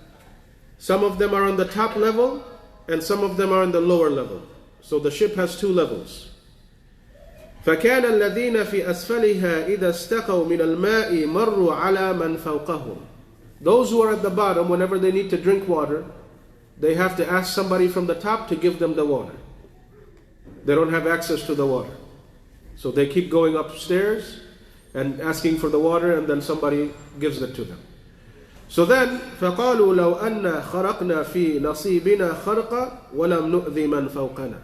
Some of them are on the top level, and some of them are on the lower level. So the ship has two levels. فَكَانَ الَّذِينَ فِي أَسْفَلِهَا إِذَا اسْتَقَوْا مِنَ الْمَاءِ مَرُّوا عَلَى مَنْ فَوْقَهُمْ. Those who are at the bottom, whenever they need to drink water, they have to ask somebody from the top to give them the water. They don't have access to the water. So they keep going upstairs and asking for the water, and then somebody gives it to them. So then, فَقَالُوا لَوْ أَنَّا خَرَقْنَا فِي نَصِيبِنَا خَرْقًا وَلَمْ نُؤْذِ مَنْ فَوْقَنَا.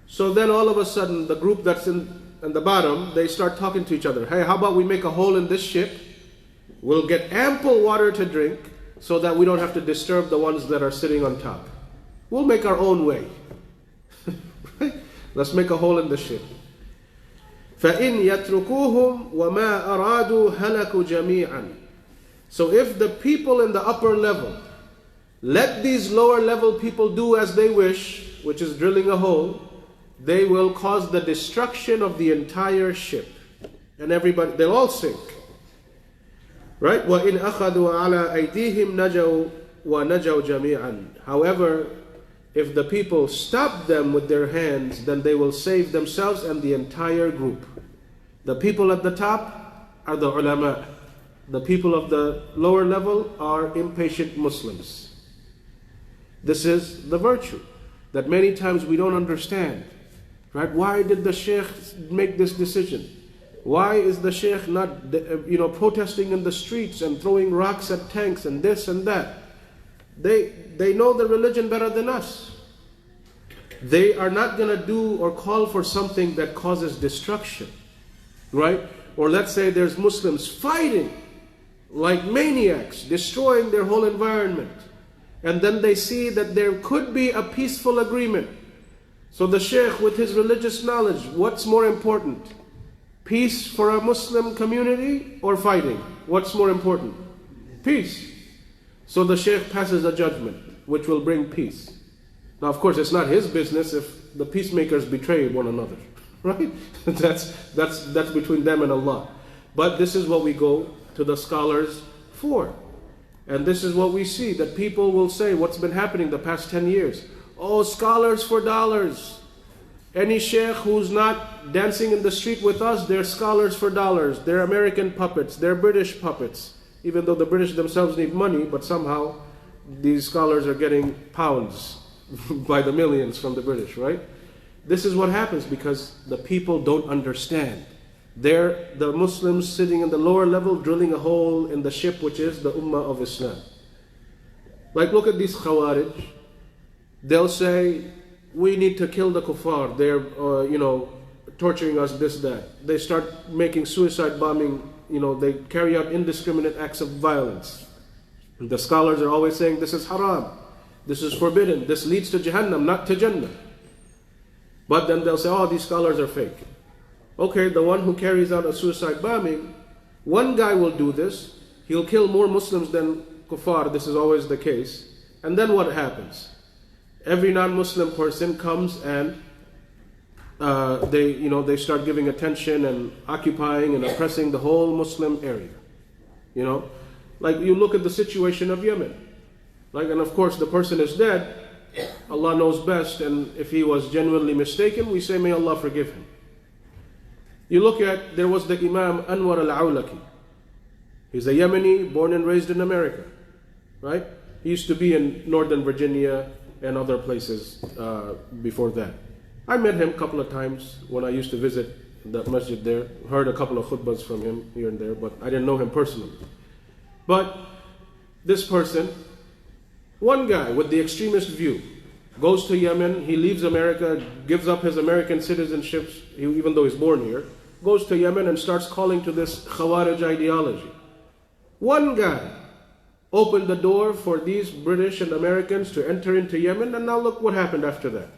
So then all of a sudden, the group that's in the bottom, they start talking to each other. Hey, how about we make a hole in this ship? We'll get ample water to drink so that we don't have to disturb the ones that are sitting on top. We'll make our own way. Let's make a hole in the ship. فَإِنْ يَتْرُكُوهُمْ وَمَا أَرَادُوا هَلَكُوا جَمِيعًا. So if the people in the upper level let these lower level people do as they wish, which is drilling a hole, they will cause the destruction of the entire ship. And everybody, they'll all sink. Right? وَإِنْ أَخَذُوا عَلَىٰ أَيْدِيهِمْ نَجَوْا وَنَجَوْا جَمِيعًا. However, if the people stop them with their hands, then they will save themselves and the entire group. The people at the top are the ulama. The people of the lower level are impatient Muslims. This is the virtue that many times we don't understand. Right? Why did the sheikh make this decision? Why is the sheikh not, protesting in the streets and throwing rocks at tanks and this and that? They know the religion better than us. They are not going to do or call for something that causes destruction. Right? Or let's say there's Muslims fighting like maniacs, destroying their whole environment. And then they see that there could be a peaceful agreement. So the sheikh, with his religious knowledge, what's more important? Peace for a Muslim community or fighting? What's more important? Peace. So the sheikh passes a judgment which will bring peace. Now, of course, it's not his business if the peacemakers betray one another, right? That's between them and Allah. But this is what we go to the scholars for. And this is what we see, that people will say, what's been happening the past 10 years? Oh, scholars for dollars. Any sheikh who's not dancing in the street with us, they're scholars for dollars. They're American puppets. They're British puppets. Even though the British themselves need money, but somehow these scholars are getting pounds by the millions from the British, right? This is what happens because the people don't understand. They're the Muslims sitting in the lower level drilling a hole in the ship, which is the Ummah of Islam. Like, look at these Khawarij. They'll say, we need to kill the kuffar. They're, torturing us, this, that. They start making suicide bombing. They carry out indiscriminate acts of violence. And the scholars are always saying, this is haram. This is forbidden. This leads to Jahannam, not to Jannah. But then they'll say, oh, these scholars are fake. Okay, the one who carries out a suicide bombing, one guy will do this. He'll kill more Muslims than kuffar. This is always the case. And then what happens? Every non-Muslim person comes and they start giving attention and occupying and oppressing the whole Muslim area. Like you look at the situation of Yemen. And of course the person is dead. Allah knows best, and if he was genuinely mistaken, we say may Allah forgive him. You look at, there was the Imam Anwar al-Awlaki. He's a Yemeni, born and raised in America. right? He used to be in Northern Virginia and other places before that. I met him a couple of times when I used to visit the masjid there. Heard a couple of khutbahs from him here and there, but I didn't know him personally. But this person, one guy with the extremist view, goes to Yemen, he leaves America, gives up his American citizenship, even though he's born here, goes to Yemen and starts calling to this Khawarij ideology. One guy opened the door for these British and Americans to enter into Yemen, and now look what happened after that.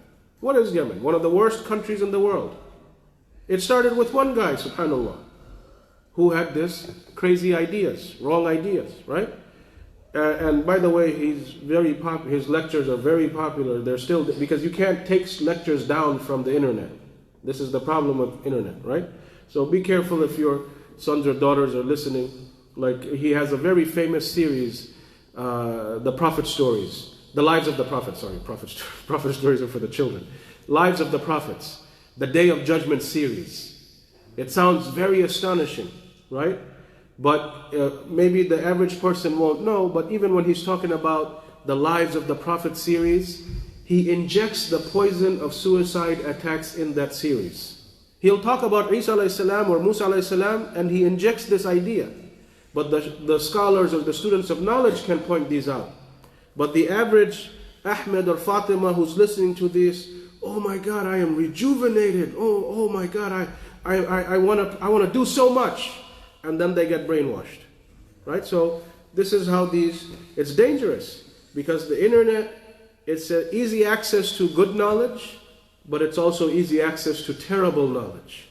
What is Yemen? One of the worst countries in the world. It started with one guy, subhanAllah, who had this crazy ideas, wrong ideas, right? And by the way, his lectures are very popular. They're still, because you can't take lectures down from the internet. This is the problem with internet, right? So be careful if your sons or daughters are listening. Like, he has a very famous series, the Prophet Stories. The Lives of the Prophets, Prophet Stories are for the children. Lives of the Prophets, the Day of Judgment series. It sounds very astonishing, right? But maybe the average person won't know, but even when he's talking about the Lives of the Prophet series, he injects the poison of suicide attacks in that series. He'll talk about Isa alayhi salam or Musa alayhi salam, and he injects this idea. But the scholars or the students of knowledge can point these out. But the average Ahmed or Fatima who's listening to this, oh my God, I am rejuvenated. Oh my God, I want to do so much. And then they get brainwashed, right? So this is how it's dangerous, because the internet, it's easy access to good knowledge, but it's also easy access to terrible knowledge.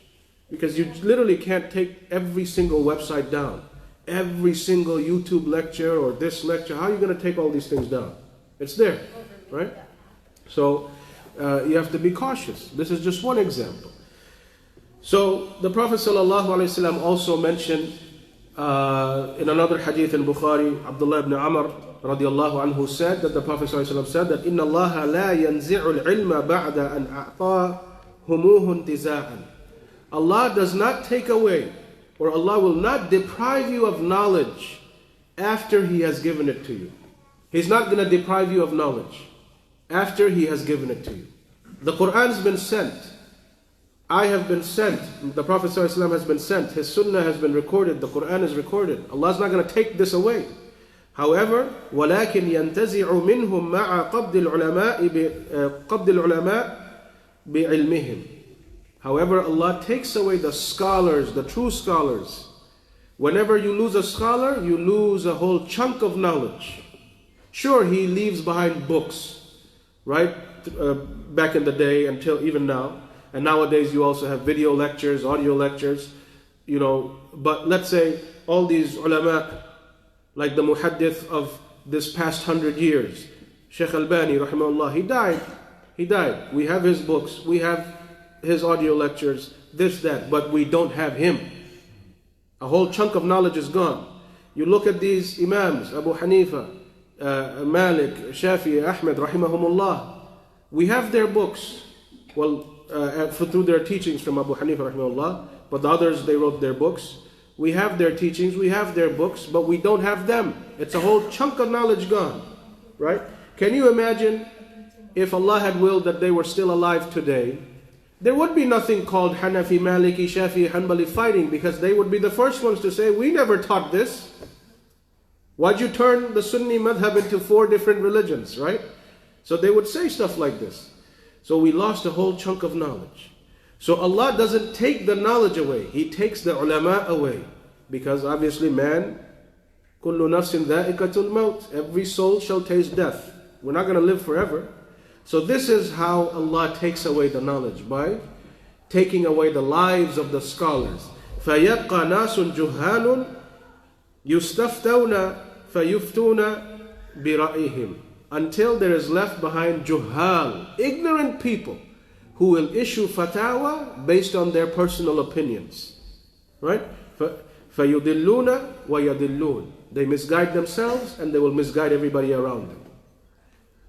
Because you literally can't take every single website down, every single YouTube lecture or this lecture. How are you going to take all these things down? It's there, right? So you have to be cautious. This is just one example. So the Prophet ﷺ also mentioned in another hadith in Bukhari, Abdullah ibn Amr radiallahu anhu said that the Prophet ﷺ said that إِنَّ اللَّهَ لَا يَنْزِعُ الْعِلْمَ بَعْدَ أَنْ أَعْطَاهُمُوهُ انْتِزَاعًا. Allah does not take away, or Allah will not deprive you of knowledge after He has given it to you. He's not going to deprive you of knowledge after He has given it to you. The Quran's been sent. I have been sent. The Prophet ﷺ has been sent. His sunnah has been recorded. The Quran is recorded. Allah's not going to take this away. However, وَلَكِنْ يَنْتَزِعُ مِنْهُمْ مَعَ قَبْضِ الْعُلَمَاءِ بِعِلْمِهِمْ. However, Allah takes away the scholars, the true scholars. Whenever you lose a scholar, you lose a whole chunk of knowledge. Sure, he leaves behind books, right? Back in the day until even now. And nowadays you also have video lectures, audio lectures, but let's say all these ulama, like the muhaddith of this past 100 years, Sheikh Albani, rahimahullah, he died. We have his books, we have his audio lectures, this, that, but we don't have him. A whole chunk of knowledge is gone. You look at these Imams, Abu Hanifa, Malik, Shafi, Ahmed, rahimahumullah, we have their books. Well, through their teachings from Abu Hanifa rahimahullah, but the others, they wrote their books. We have their teachings, we have their books, but we don't have them. It's a whole chunk of knowledge gone, right? Can you imagine if Allah had willed that they were still alive today? There would be nothing called Hanafi, Maliki, Shafi, Hanbali fighting, because they would be the first ones to say, we never taught this. Why'd you turn the Sunni madhab into 4 different religions, right? So they would say stuff like this. So we lost a whole chunk of knowledge. So Allah doesn't take the knowledge away. He takes the ulama away. Because obviously man, كُلُّ نَفْسٍ ذَائِقَةُ الْمَوْتِ, every soul shall taste death. We're not going to live forever. So this is how Allah takes away the knowledge, by taking away the lives of the scholars. فَيَبْقَى نَاسٌ جُهَّالٌ يُسْتَفْتَوْنَ فَيُفْتُونَ بِرَأِيهِمْ. Until there is left behind juhal, ignorant people, who will issue fatwa based on their personal opinions. Right? فَيُضِلُّونَ وَيَضِلُّونَ. They misguide themselves and they will misguide everybody around them.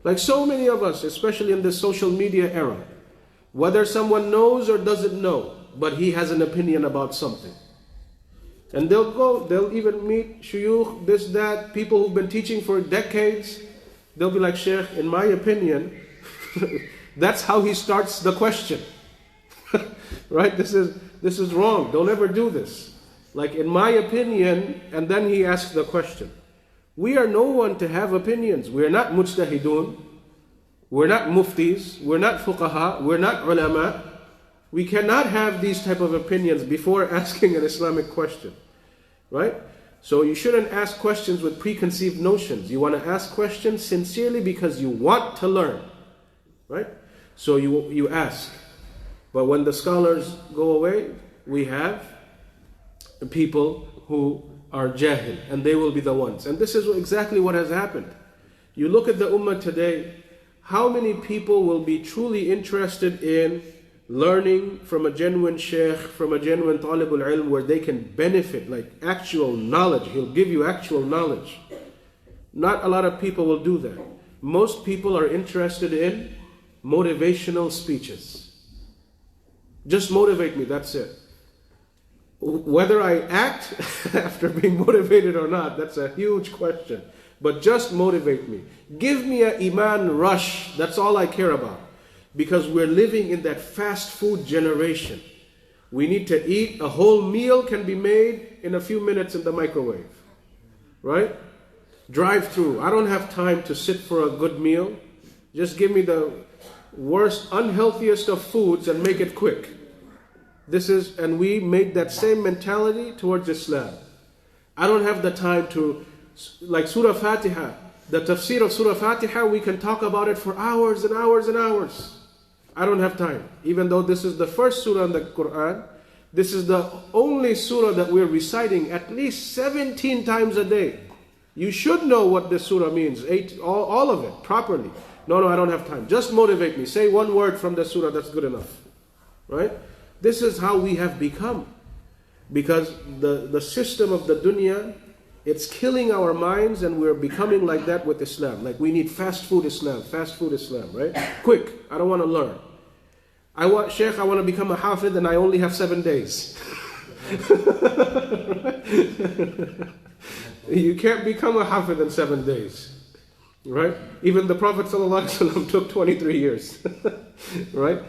Like so many of us, especially in this social media era, whether someone knows or doesn't know, but he has an opinion about something. And they'll even meet shuyukh, this, that, people who've been teaching for decades. They'll be like, Sheikh, in my opinion, that's how he starts the question. Right? This is wrong. Don't ever do this. Like, in my opinion, and then he asks the question. We are no one to have opinions. We are not mujtahidun. We're not muftis. We're not fuqaha. We're not ulama. We cannot have these type of opinions before asking an Islamic question. Right? So you shouldn't ask questions with preconceived notions. You want to ask questions sincerely because you want to learn. Right? So you ask. But when the scholars go away, we have people who are jahil, and they will be the ones. And this is exactly what has happened. You look at the ummah today, how many people will be truly interested in learning from a genuine sheikh, from a genuine talibul ilm, where they can benefit, like actual knowledge. He'll give you actual knowledge. Not a lot of people will do that. Most people are interested in motivational speeches. Just motivate me, that's it. Whether I act after being motivated or not, that's a huge question. But just motivate me. Give me an iman rush. That's all I care about. Because we're living in that fast food generation. We need to eat. A whole meal can be made in a few minutes in the microwave. Right? Drive through. I don't have time to sit for a good meal. Just give me the worst, unhealthiest of foods and make it quick. And we made that same mentality towards Islam. I don't have the time to, like Surah Fatiha, the tafsir of Surah Fatiha, we can talk about it for hours and hours and hours. I don't have time. Even though this is the first surah in the Quran, this is the only surah that we're reciting at least 17 times a day. You should know what this surah means, all of it, properly. No, I don't have time. Just motivate me. Say one word from the surah, that's good enough. Right? This is how we have become. Because the system of the dunya, it's killing our minds, and we're becoming like that with Islam. Like, we need fast food Islam, right? Quick, I don't want to learn. Sheikh, I want to become a hafid and I only have 7 days. You can't become a hafid in 7 days. Right? Even the Prophet ﷺ took 23 years. Right?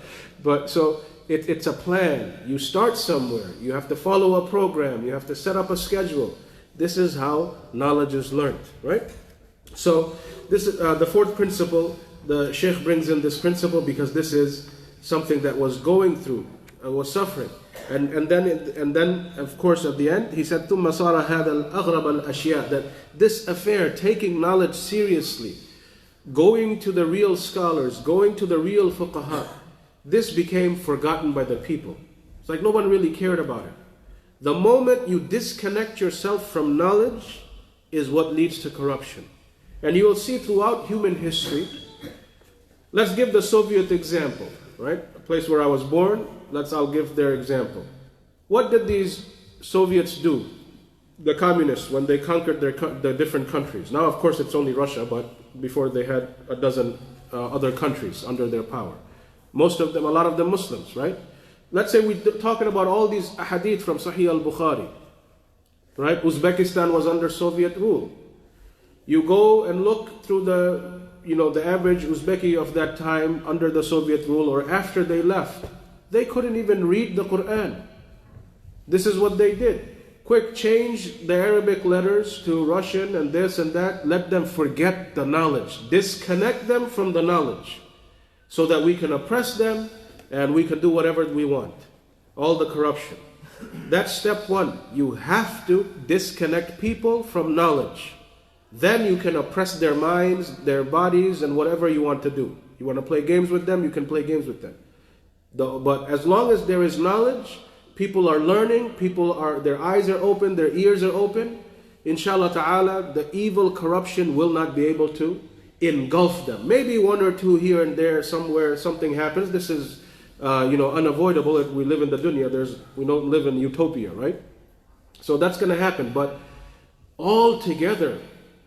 But so, it's a plan. You start somewhere. You have to follow a program. You have to set up a schedule. This is how knowledge is learned, right? So this is the fourth principle. The Shaykh brings in this principle because this is something that was going through, was suffering. And then of course at the end he said ثُمَّ صَارَ هَذَا الْأَغْرَبَ الْأَشْيَاء, that this affair, taking knowledge seriously, going to the real scholars, going to the real fuqaha, this became forgotten by the people. It's like no one really cared about it. The moment you disconnect yourself from knowledge is what leads to corruption. And you will see throughout human history. Let's give the Soviet example, right? A place where I was born, I'll give their example. What did these Soviets do? The communists, when they conquered the different countries. Now, of course, it's only Russia, but before they had a dozen other countries under their power. A lot of them Muslims, right? Let's say we're talking about all these ahadith from Sahih al-Bukhari, right? Uzbekistan was under Soviet rule. You go and look through the average Uzbeki of that time under the Soviet rule or after they left. They couldn't even read the Quran. This is what they did. Quick, change the Arabic letters to Russian and this and that. Let them forget the knowledge. Disconnect them from the knowledge so that we can oppress them and we can do whatever we want. All the corruption. That's step one. You have to disconnect people from knowledge. Then you can oppress their minds, their bodies, and whatever you want to do. You want to play games with them, you can play games with them. But as long as there is knowledge, people are learning, their eyes are open, their ears are open, inshallah ta'ala, the evil corruption will not be able to engulf them. Maybe one or two here and there, somewhere, something happens. This is unavoidable. If we live in the dunya, we don't live in utopia, right? So that's going to happen. But altogether,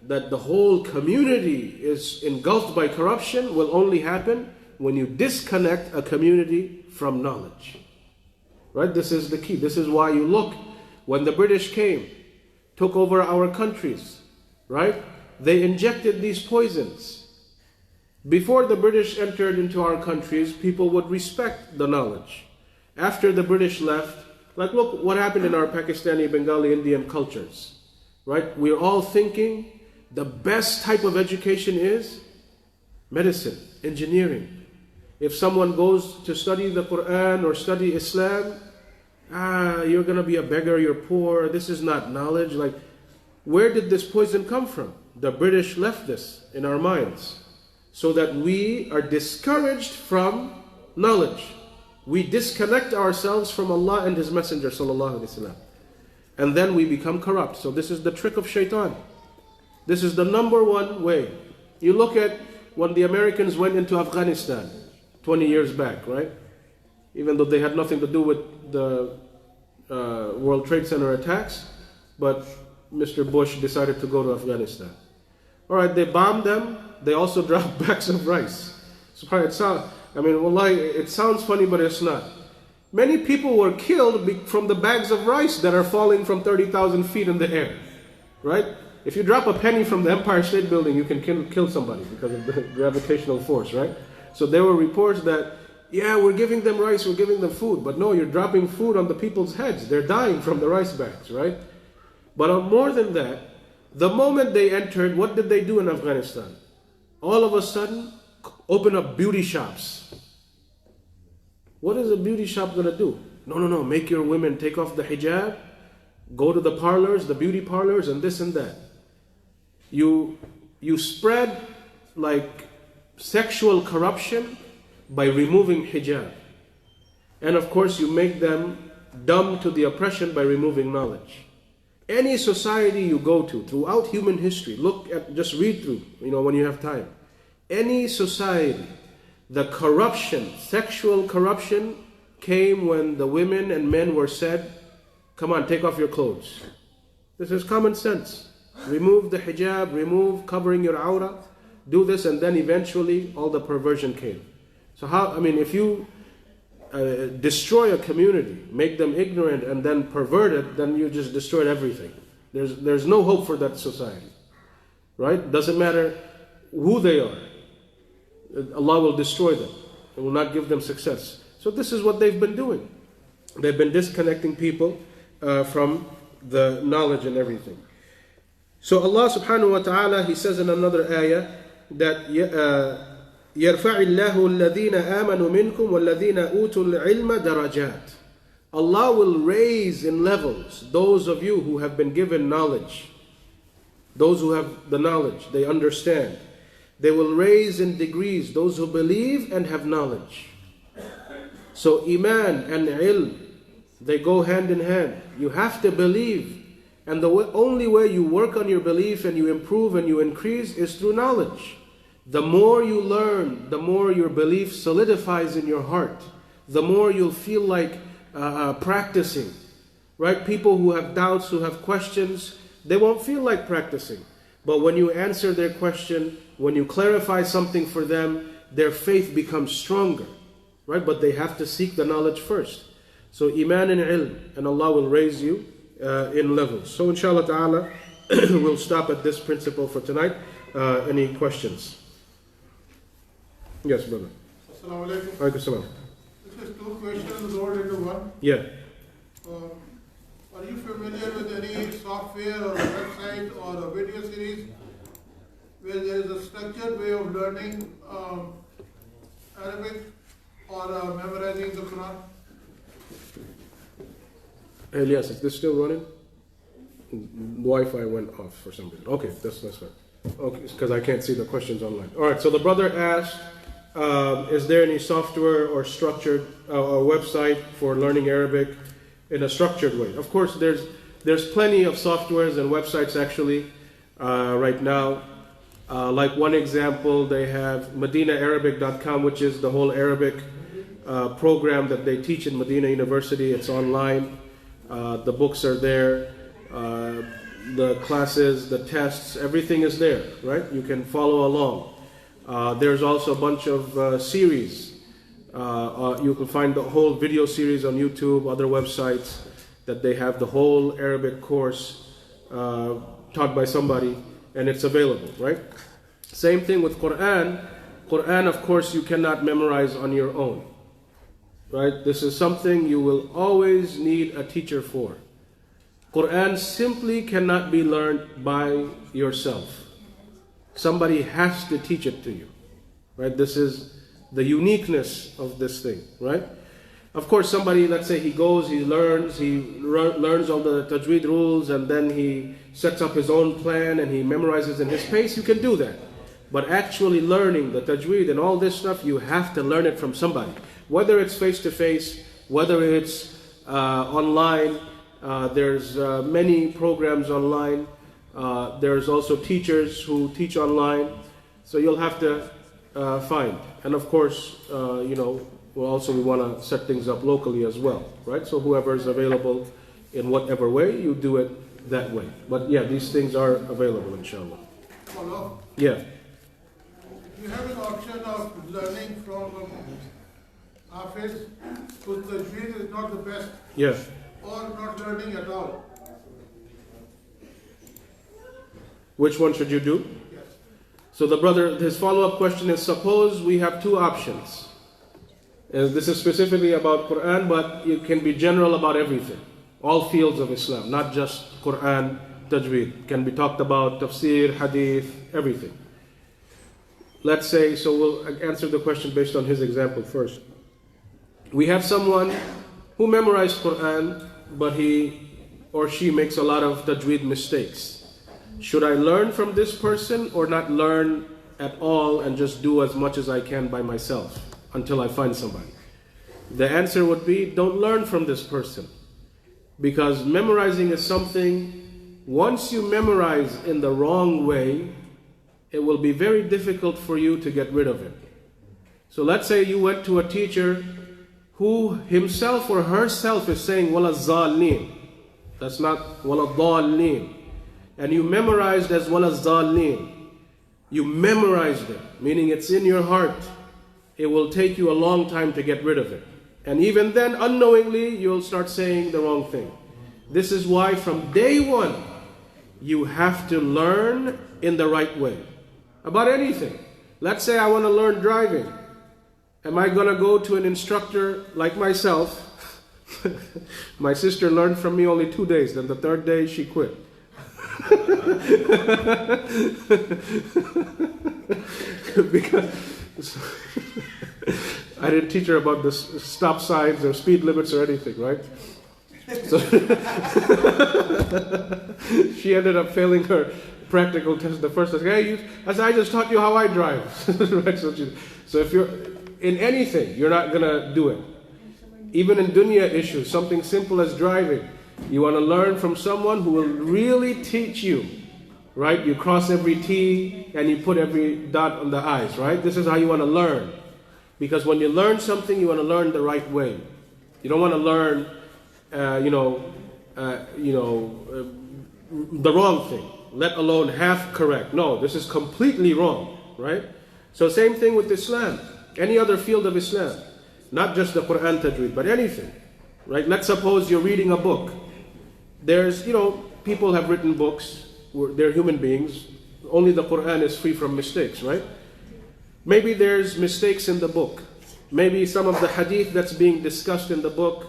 that the whole community is engulfed by corruption will only happen when you disconnect a community from knowledge. Right? This is the key. This is why you look When the British came, took over our countries, right? They injected these poisons. Before the British entered into our countries, people would respect the knowledge. After the British left, like look what happened in our Pakistani, Bengali, Indian cultures, right? We're all thinking the best type of education is medicine, engineering. If someone goes to study the Quran or study Islam, you're going to be a beggar, you're poor, this is not knowledge. Like, where did this poison come from? The British left this in our minds so that we are discouraged from knowledge. We disconnect ourselves from Allah and His Messenger sallallahu alaihi wasallam. And then we become corrupt. So this is the trick of shaitan. This is the number one way. You look at when the Americans went into Afghanistan 20 years back, right? Even though they had nothing to do with the World Trade Center attacks, but Mr. Bush decided to go to Afghanistan. All right, they bombed them. They also dropped bags of rice. Wallahi, it sounds funny, but it's not. Many people were killed from the bags of rice that are falling from 30,000 feet in the air, right? If you drop a penny from the Empire State Building, you can kill somebody because of the gravitational force, right? So there were reports that, yeah, we're giving them rice, we're giving them food. But no, you're dropping food on the people's heads. They're dying from the rice bags, right? But more than that, the moment they entered, what did they do in Afghanistan? All of a sudden, open up beauty shops. What is a beauty shop going to do? No, make your women take off the hijab, go to the parlors, the beauty parlors, and this and that. You spread like sexual corruption by removing hijab. And of course, you make them dumb to the oppression by removing knowledge. Any society you go to throughout human history, just read through, when you have time. Any society, the corruption, sexual corruption, came when the women and men were said, come on, take off your clothes. This is common sense. Remove the hijab, remove covering your aura, do this, and then eventually all the perversion came. So if you destroy a community, make them ignorant and then pervert it, then you just destroyed everything. There's no hope for that society, right? Doesn't matter who they are. Allah will destroy them. It will not give them success. So this is what they've been doing. They've been disconnecting people from the knowledge and everything. So Allah subhanahu wa ta'ala, He says in another ayah that يَرْفَعِ اللَّهُ الَّذِينَ آمَنُوا مِنْكُمْ وَالَّذِينَ أُوتُوا الْعِلْمَ دَرَجَاتٍ. Allah will raise in levels those of you who have been given knowledge. Those who have the knowledge, they understand. They will raise in degrees those who believe and have knowledge. So Iman and Ilm, they go hand in hand. You have to believe. And the only way you work on your belief and you improve and you increase is through knowledge. The more you learn, the more your belief solidifies in your heart. The more you'll feel like practicing. Right? People who have doubts, who have questions, they won't feel like practicing. But when you answer their question, when you clarify something for them, their faith becomes stronger. Right? But they have to seek the knowledge first. So Iman and Ilm, and Allah will raise you in levels. So inshallah ta'ala, we'll stop at this principle for tonight. Any questions? Yes, brother. Assalamu alaikum. Alaikum salam. This is two questions rolled into one. Yeah. Are you familiar with any software or website or a video series where there is a structured way of learning Arabic or memorizing the Quran? Yes, is this still running? Wi-Fi went off for some reason. Okay, that's fine. Okay, because I can't see the questions online. All right, so the brother asked, is there any software or structured website for learning Arabic in a structured way? Of course, there's plenty of softwares and websites actually right now. Like one example, they have MedinaArabic.com, which is the whole Arabic program that they teach in Medina University. It's online. The books are there. The classes, the tests, everything is there, right? You can follow along. There's also a bunch of series. You can find the whole video series on YouTube, other websites that they have the whole Arabic course taught by somebody, and it's available, right? Same thing with Quran. Quran, of course, you cannot memorize on your own, right? This is something you will always need a teacher for. Quran simply cannot be learned by yourself. Somebody has to teach it to you, right? This is the uniqueness of this thing, right? Of course, somebody, let's say he goes, he learns all the tajweed rules, and then he sets up his own plan and he memorizes in his pace. You can do that. But actually learning the tajweed and all this stuff, you have to learn it from somebody. Whether it's face-to-face, whether it's online, there's many programs online. There's also teachers who teach online. So you'll have to find. And of course, we want to set things up locally as well, right? So whoever is available in whatever way, you do it that way. But yeah, these things are available, inshallah. Hello? Yeah. You have an option of learning from Hafiz, whose tajweed is not the best, Yeah. or not learning at all. Which one should you do? Yes. So the brother, his follow-up question is, suppose we have two options. And this is specifically about Quran, but it can be general about everything. All fields of Islam, not just Quran, tajweed. Can be talked about, tafsir, hadith, everything. Let's say, so we'll answer the question based on his example first. We have someone who memorized Quran, but he or she makes a lot of tajweed mistakes. Should I learn from this person or not learn at all and just do as much as I can by myself until I find somebody? The answer would be, don't learn from this person. Because memorizing is something, once you memorize in the wrong way, it will be very difficult for you to get rid of it. So let's say you went to a teacher who himself or herself is saying wala zalin. That's not wala dhalin. And you memorized as wala zalin. You memorized it, meaning it's in your heart. It will take you a long time to get rid of it. And even then, unknowingly, you'll start saying the wrong thing. This is why from day one, you have to learn in the right way. About anything. Let's say I want to learn driving. Am I going to go to an instructor like myself? My sister learned from me only 2 days. Then the third day she quit. Because I didn't teach her about the stop signs or speed limits or anything, right? So she ended up failing her practical test the first test. Hey, I just taught you how I drive. Right? So if you're in anything, you're not going to do it. Even in dunya issues, something simple as driving, you want to learn from someone who will really teach you. Right? You cross every T and you put every dot on the I's, right? This is how you want to learn. Because when you learn something, you want to learn the right way. You don't want to learn, the wrong thing, let alone half correct. No, this is completely wrong, right? So same thing with Islam, any other field of Islam, not just the Quran tajweed, but anything, right? Let's suppose you're reading a book. There's, people have written books. They're human beings. Only the Quran is free from mistakes, right? Maybe there's mistakes in the book. Maybe some of the hadith that's being discussed in the book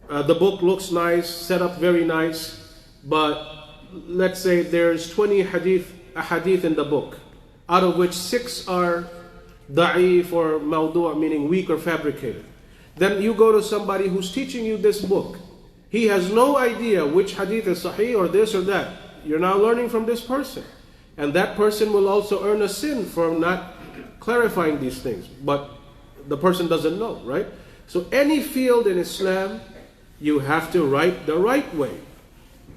looks nice, set up very nice, but let's say there's 20 hadith in the book, out of which 6 are da'if or mawdu', meaning weak or fabricated. Then you go to somebody who's teaching you this book. He has no idea which hadith is sahih or this or that. You're now learning from this person. And that person will also earn a sin for not clarifying these things. But the person doesn't know, right? So any field in Islam, you have to write the right way.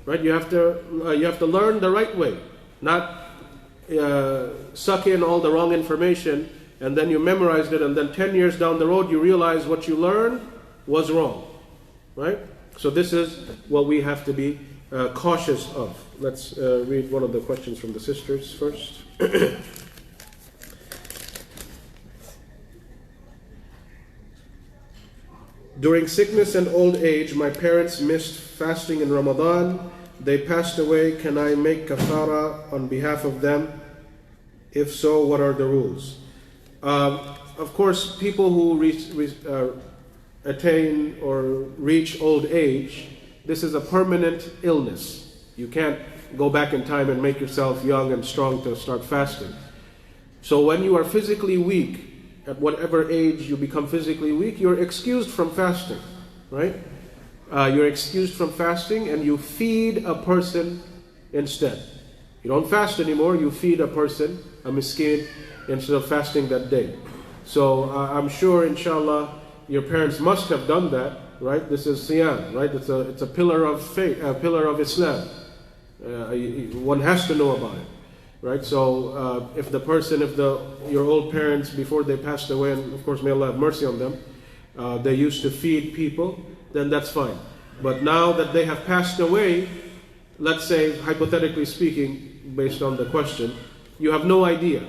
Right? You have to learn the right way. Not suck in all the wrong information and then you memorized it and then 10 years down the road you realize what you learned was wrong. Right? So this is what we have to be cautious of. Let's read one of the questions from the sisters first. During sickness and old age, my parents missed fasting in Ramadan. They passed away. Can I make kafara on behalf of them? If so, what are the rules? Of course, people who attain or reach old age, this is a permanent illness. You can't go back in time and make yourself young and strong to start fasting. So when you are physically weak, at whatever age you become physically weak, you're excused from fasting, right? You're excused from fasting and you feed a person instead. You don't fast anymore, you feed a person, a miskin, instead of fasting that day. So I'm sure, inshallah, your parents must have done that, right? This is siyam, right? It's a pillar of faith, a pillar of Islam. One has to know about it, right? So if your old parents, before they passed away, and of course may Allah have mercy on them, they used to feed people, then that's fine. But now that they have passed away, let's say, hypothetically speaking, based on the question, you have no idea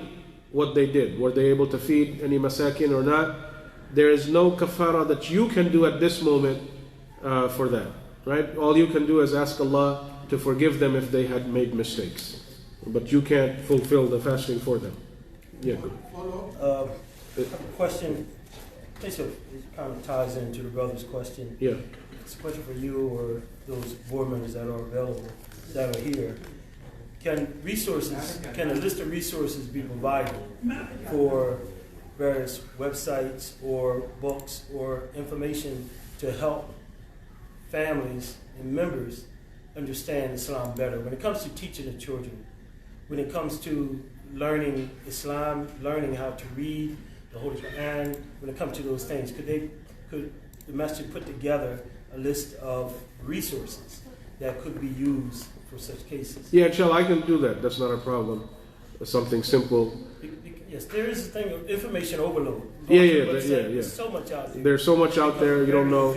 what they did. Were they able to feed any masakin or not? There is no kafara that you can do at this moment for that, right? All you can do is ask Allah to forgive them if they had made mistakes. But you can't fulfill the fasting for them. Yeah, good. I have a question. It kind of ties into the brother's question. Yeah. It's a question for you or those board members that are available, that are here. Can a list of resources be provided for various websites or books or information to help families and members understand Islam better? When it comes to teaching the children, when it comes to learning Islam, learning how to read the Holy Quran, when it comes to those things, could the masjid put together a list of resources that could be used for such cases? Yeah, inshallah, I can do that. That's not a problem. Something simple. Yes, there is a thing of information overload. Yeah. There's so much out there. There's so much out there you don't know,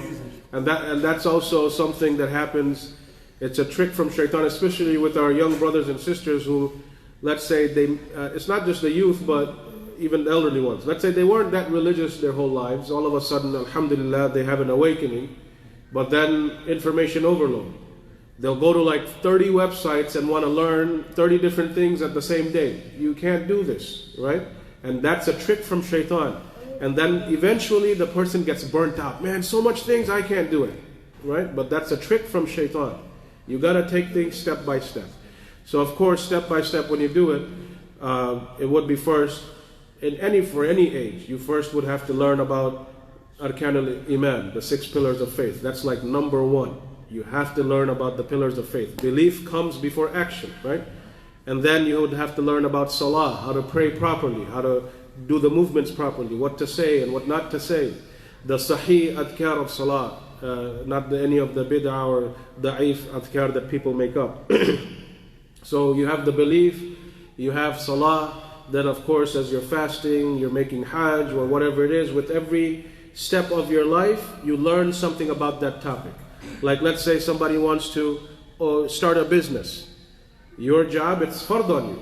and that's also something that happens. It's a trick from shaitan, especially with our young brothers and sisters who, let's say it's not just the youth, but even the elderly ones. Let's say they weren't that religious their whole lives. All of a sudden, alhamdulillah, they have an awakening, but then information overload. They'll go to like 30 websites and want to learn 30 different things at the same day. You can't do this, right? And that's a trick from shaitan. And then eventually the person gets burnt out. Man, so much things, I can't do it, right? But that's a trick from shaitan. You got to take things step by step. So of course, step by step, when you do it, it would be first, for any age, you first would have to learn about Arkan al-Iman, the 6 pillars of faith. That's like number 1. You have to learn about the pillars of faith. Belief comes before action, right? And then you would have to learn about salah, how to pray properly, how to do the movements properly, what to say and what not to say. The sahih adhkar of salah, not any of the bid'ah or da'if adhkar that people make up. So you have the belief, you have salah, then of course as you're fasting, you're making hajj or whatever it is, with every step of your life, you learn something about that topic. Like let's say somebody wants to start a business. Your job, it's fard on you.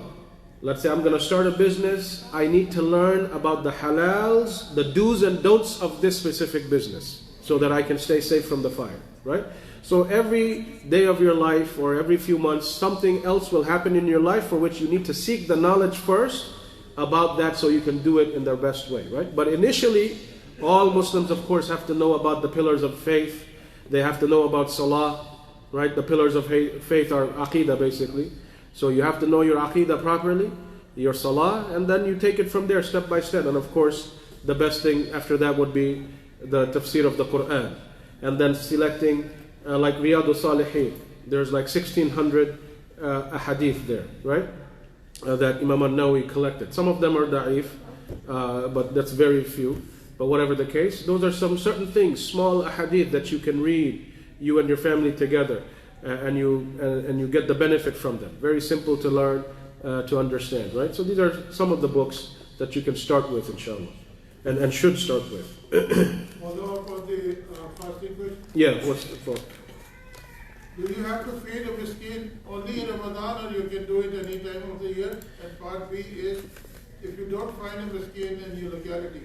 Let's say I'm going to start a business. I need to learn about the halals, the do's and don'ts of this specific business so that I can stay safe from the fire, right? So every day of your life or every few months, something else will happen in your life for which you need to seek the knowledge first about that so you can do it in the best way, right? But initially, all Muslims, of course, have to know about the pillars of faith. They have to know about salah, right? The pillars of faith are aqidah, basically. So you have to know your aqidah properly, your salah, and then you take it from there step by step. And of course, the best thing after that would be the tafsir of the Quran. And then selecting, like Riyadus Salihin, there's like 1,600 ahadith there, right? That Imam al-Nawawi collected. Some of them are da'if, but that's very few. But whatever the case, those are some certain things, small ahadith that you can read, you and your family together, and you get the benefit from them. Very simple to learn, to understand, right? So these are some of the books that you can start with, inshallah, and should start with. Although for the fasting question, Yeah, what's the thought? do you have to feed a miskin only in Ramadan, or you can do it any time of the year? And part B is, if you don't find a miskin in your locality,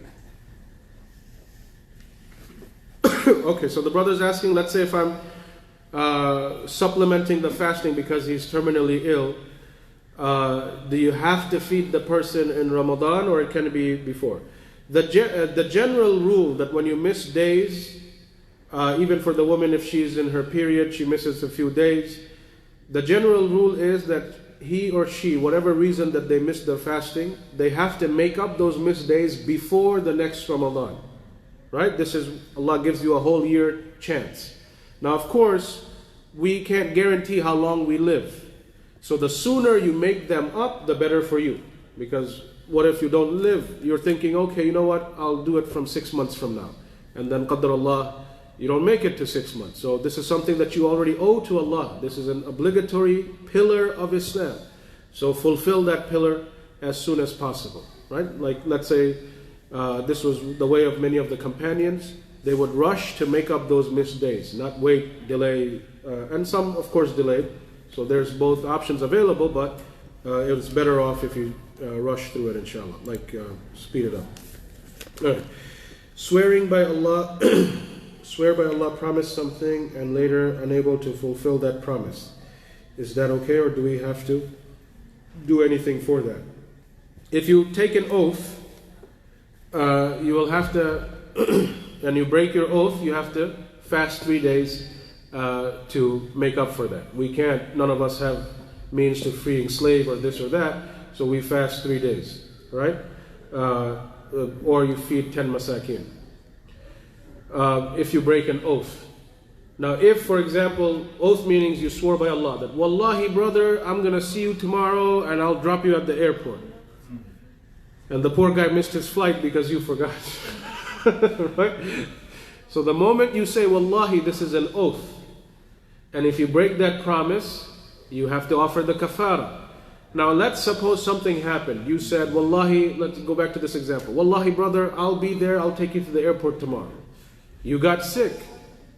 Okay, so the brother's asking, let's say if I'm supplementing the fasting because he's terminally ill, do you have to feed the person in Ramadan or can it be before? The general rule that when you miss days, even for the woman if she's in her period, she misses a few days, the general rule is that he or she, whatever reason that they missed their fasting, they have to make up those missed days before the next Ramadan. Right? This is, Allah gives you a whole year chance. Now of course, we can't guarantee how long we live. So the sooner you make them up, the better for you. Because what if you don't live? You're thinking, okay, you know what, I'll do it from 6 months from now. And then qadr Allah, you don't make it to 6 months. So this is something that you already owe to Allah. This is an obligatory pillar of Islam. So fulfill that pillar as soon as possible. Right? Like let's say this was the way of many of the companions. They would rush to make up those missed days, not wait, delay, and some of course delayed. So there's both options available, but it's better off if you rush through it, inshallah, like speed it up. All right. Swearing by Allah, swear by Allah, promise something, and later unable to fulfill that promise. Is that okay, or do we have to do anything for that? If you take an oath, you will have to, and you break your oath, you have to fast 3 days to make up for that. We can't, none of us have means to freeing slave or this or that, so we fast 3 days, right? Or you feed 10 masakin. If you break an oath. Now if, for example, oath meanings you swore by Allah, that wallahi brother, I'm going to see you tomorrow and I'll drop you at the airport. And the poor guy missed his flight because you forgot. Right? So the moment you say wallahi, this is an oath. And if you break that promise, you have to offer the kafara. Now let's suppose something happened. You said, wallahi, let's go back to this example. Wallahi brother, I'll be there, I'll take you to the airport tomorrow. You got sick.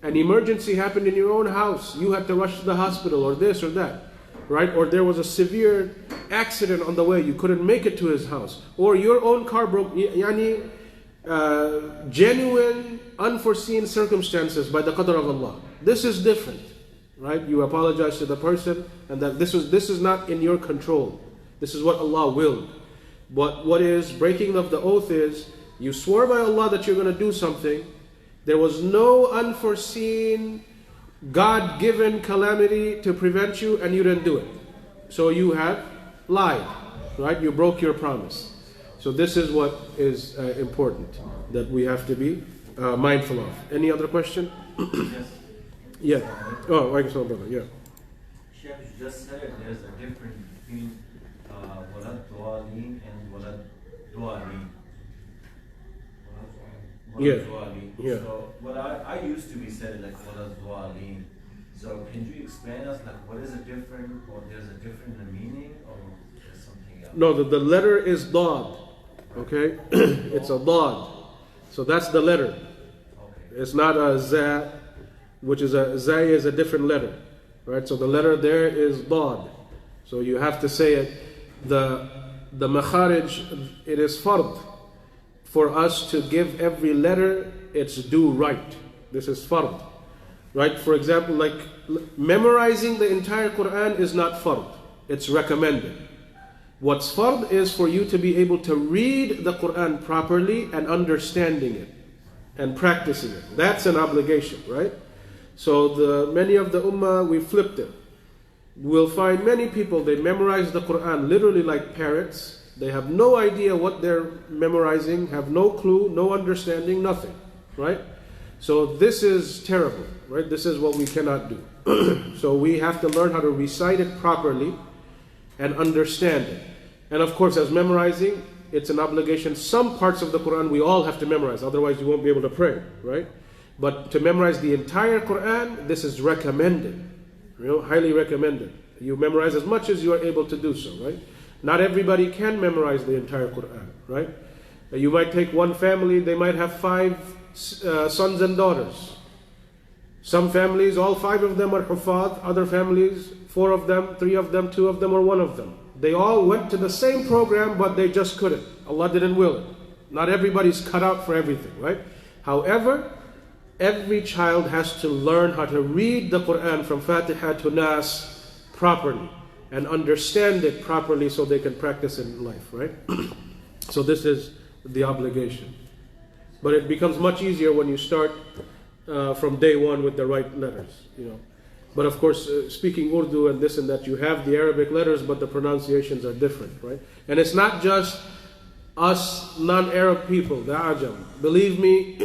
An emergency happened in your own house. You had to rush to the hospital or this or that. Right? Or there was a severe accident on the way. You couldn't make it to his house. Or your own car broke. Genuine, unforeseen circumstances by the qadr of Allah. This is different. Right? You apologize to the person and that this is not in your control. This is what Allah willed. But what is breaking of the oath is, you swore by Allah that you're going to do something. There was no unforeseen, God-given calamity to prevent you and you didn't do it. So you have lied, right? You broke your promise. So this is what is important that we have to be mindful of. Any other question? Yes. Yeah. Oh, I guess, brother. Yeah. Sheikh, you just said there's a difference between walad du'ali and walad du'ali. Yeah. Yeah. So what I used to be said like walad du'ali. So can you explain us like what is a different, or there's a different meaning, or there's something else? No, the letter is dad. Okay? It's a dad. So that's the letter. Okay. It's not a za, which is a different letter. Right? So the letter there is dad. So you have to say it. The makharij, it is fard for us to give every letter its due right. This is fard. Right? For example, like memorizing the entire Quran is not fard. It's recommended. What's fard is for you to be able to read the Quran properly and understanding it and practicing it. That's an obligation, right? So many of the ummah, we flipped it. We'll find many people, they memorize the Quran literally like parrots. They have no idea what they're memorizing, have no clue, no understanding, nothing, right? So this is terrible, right? This is what we cannot do. So we have to learn how to recite it properly and understand it. And of course, as memorizing, it's an obligation. Some parts of the Quran we all have to memorize, otherwise you won't be able to pray, right? But to memorize the entire Quran, this is recommended, highly recommended. You memorize as much as you are able to do so, right? Not everybody can memorize the entire Quran, right? You might take one family, they might have 5 sons and daughters. Some families, all 5 of them are hufad. Other families, 4 of them, 3 of them, 2 of them, or 1 of them. They all went to the same program, but they just couldn't. Allah didn't will it. Not everybody's cut out for everything, right? However, every child has to learn how to read the Quran from Fatiha to Nas properly and understand it properly so they can practice it in life, right? So this is the obligation. But it becomes much easier when you start from day one with the right letters, you know. But of course, speaking Urdu and this and that, you have the Arabic letters, but the pronunciations are different, right? And it's not just us non-Arab people, the Ajam. Believe me,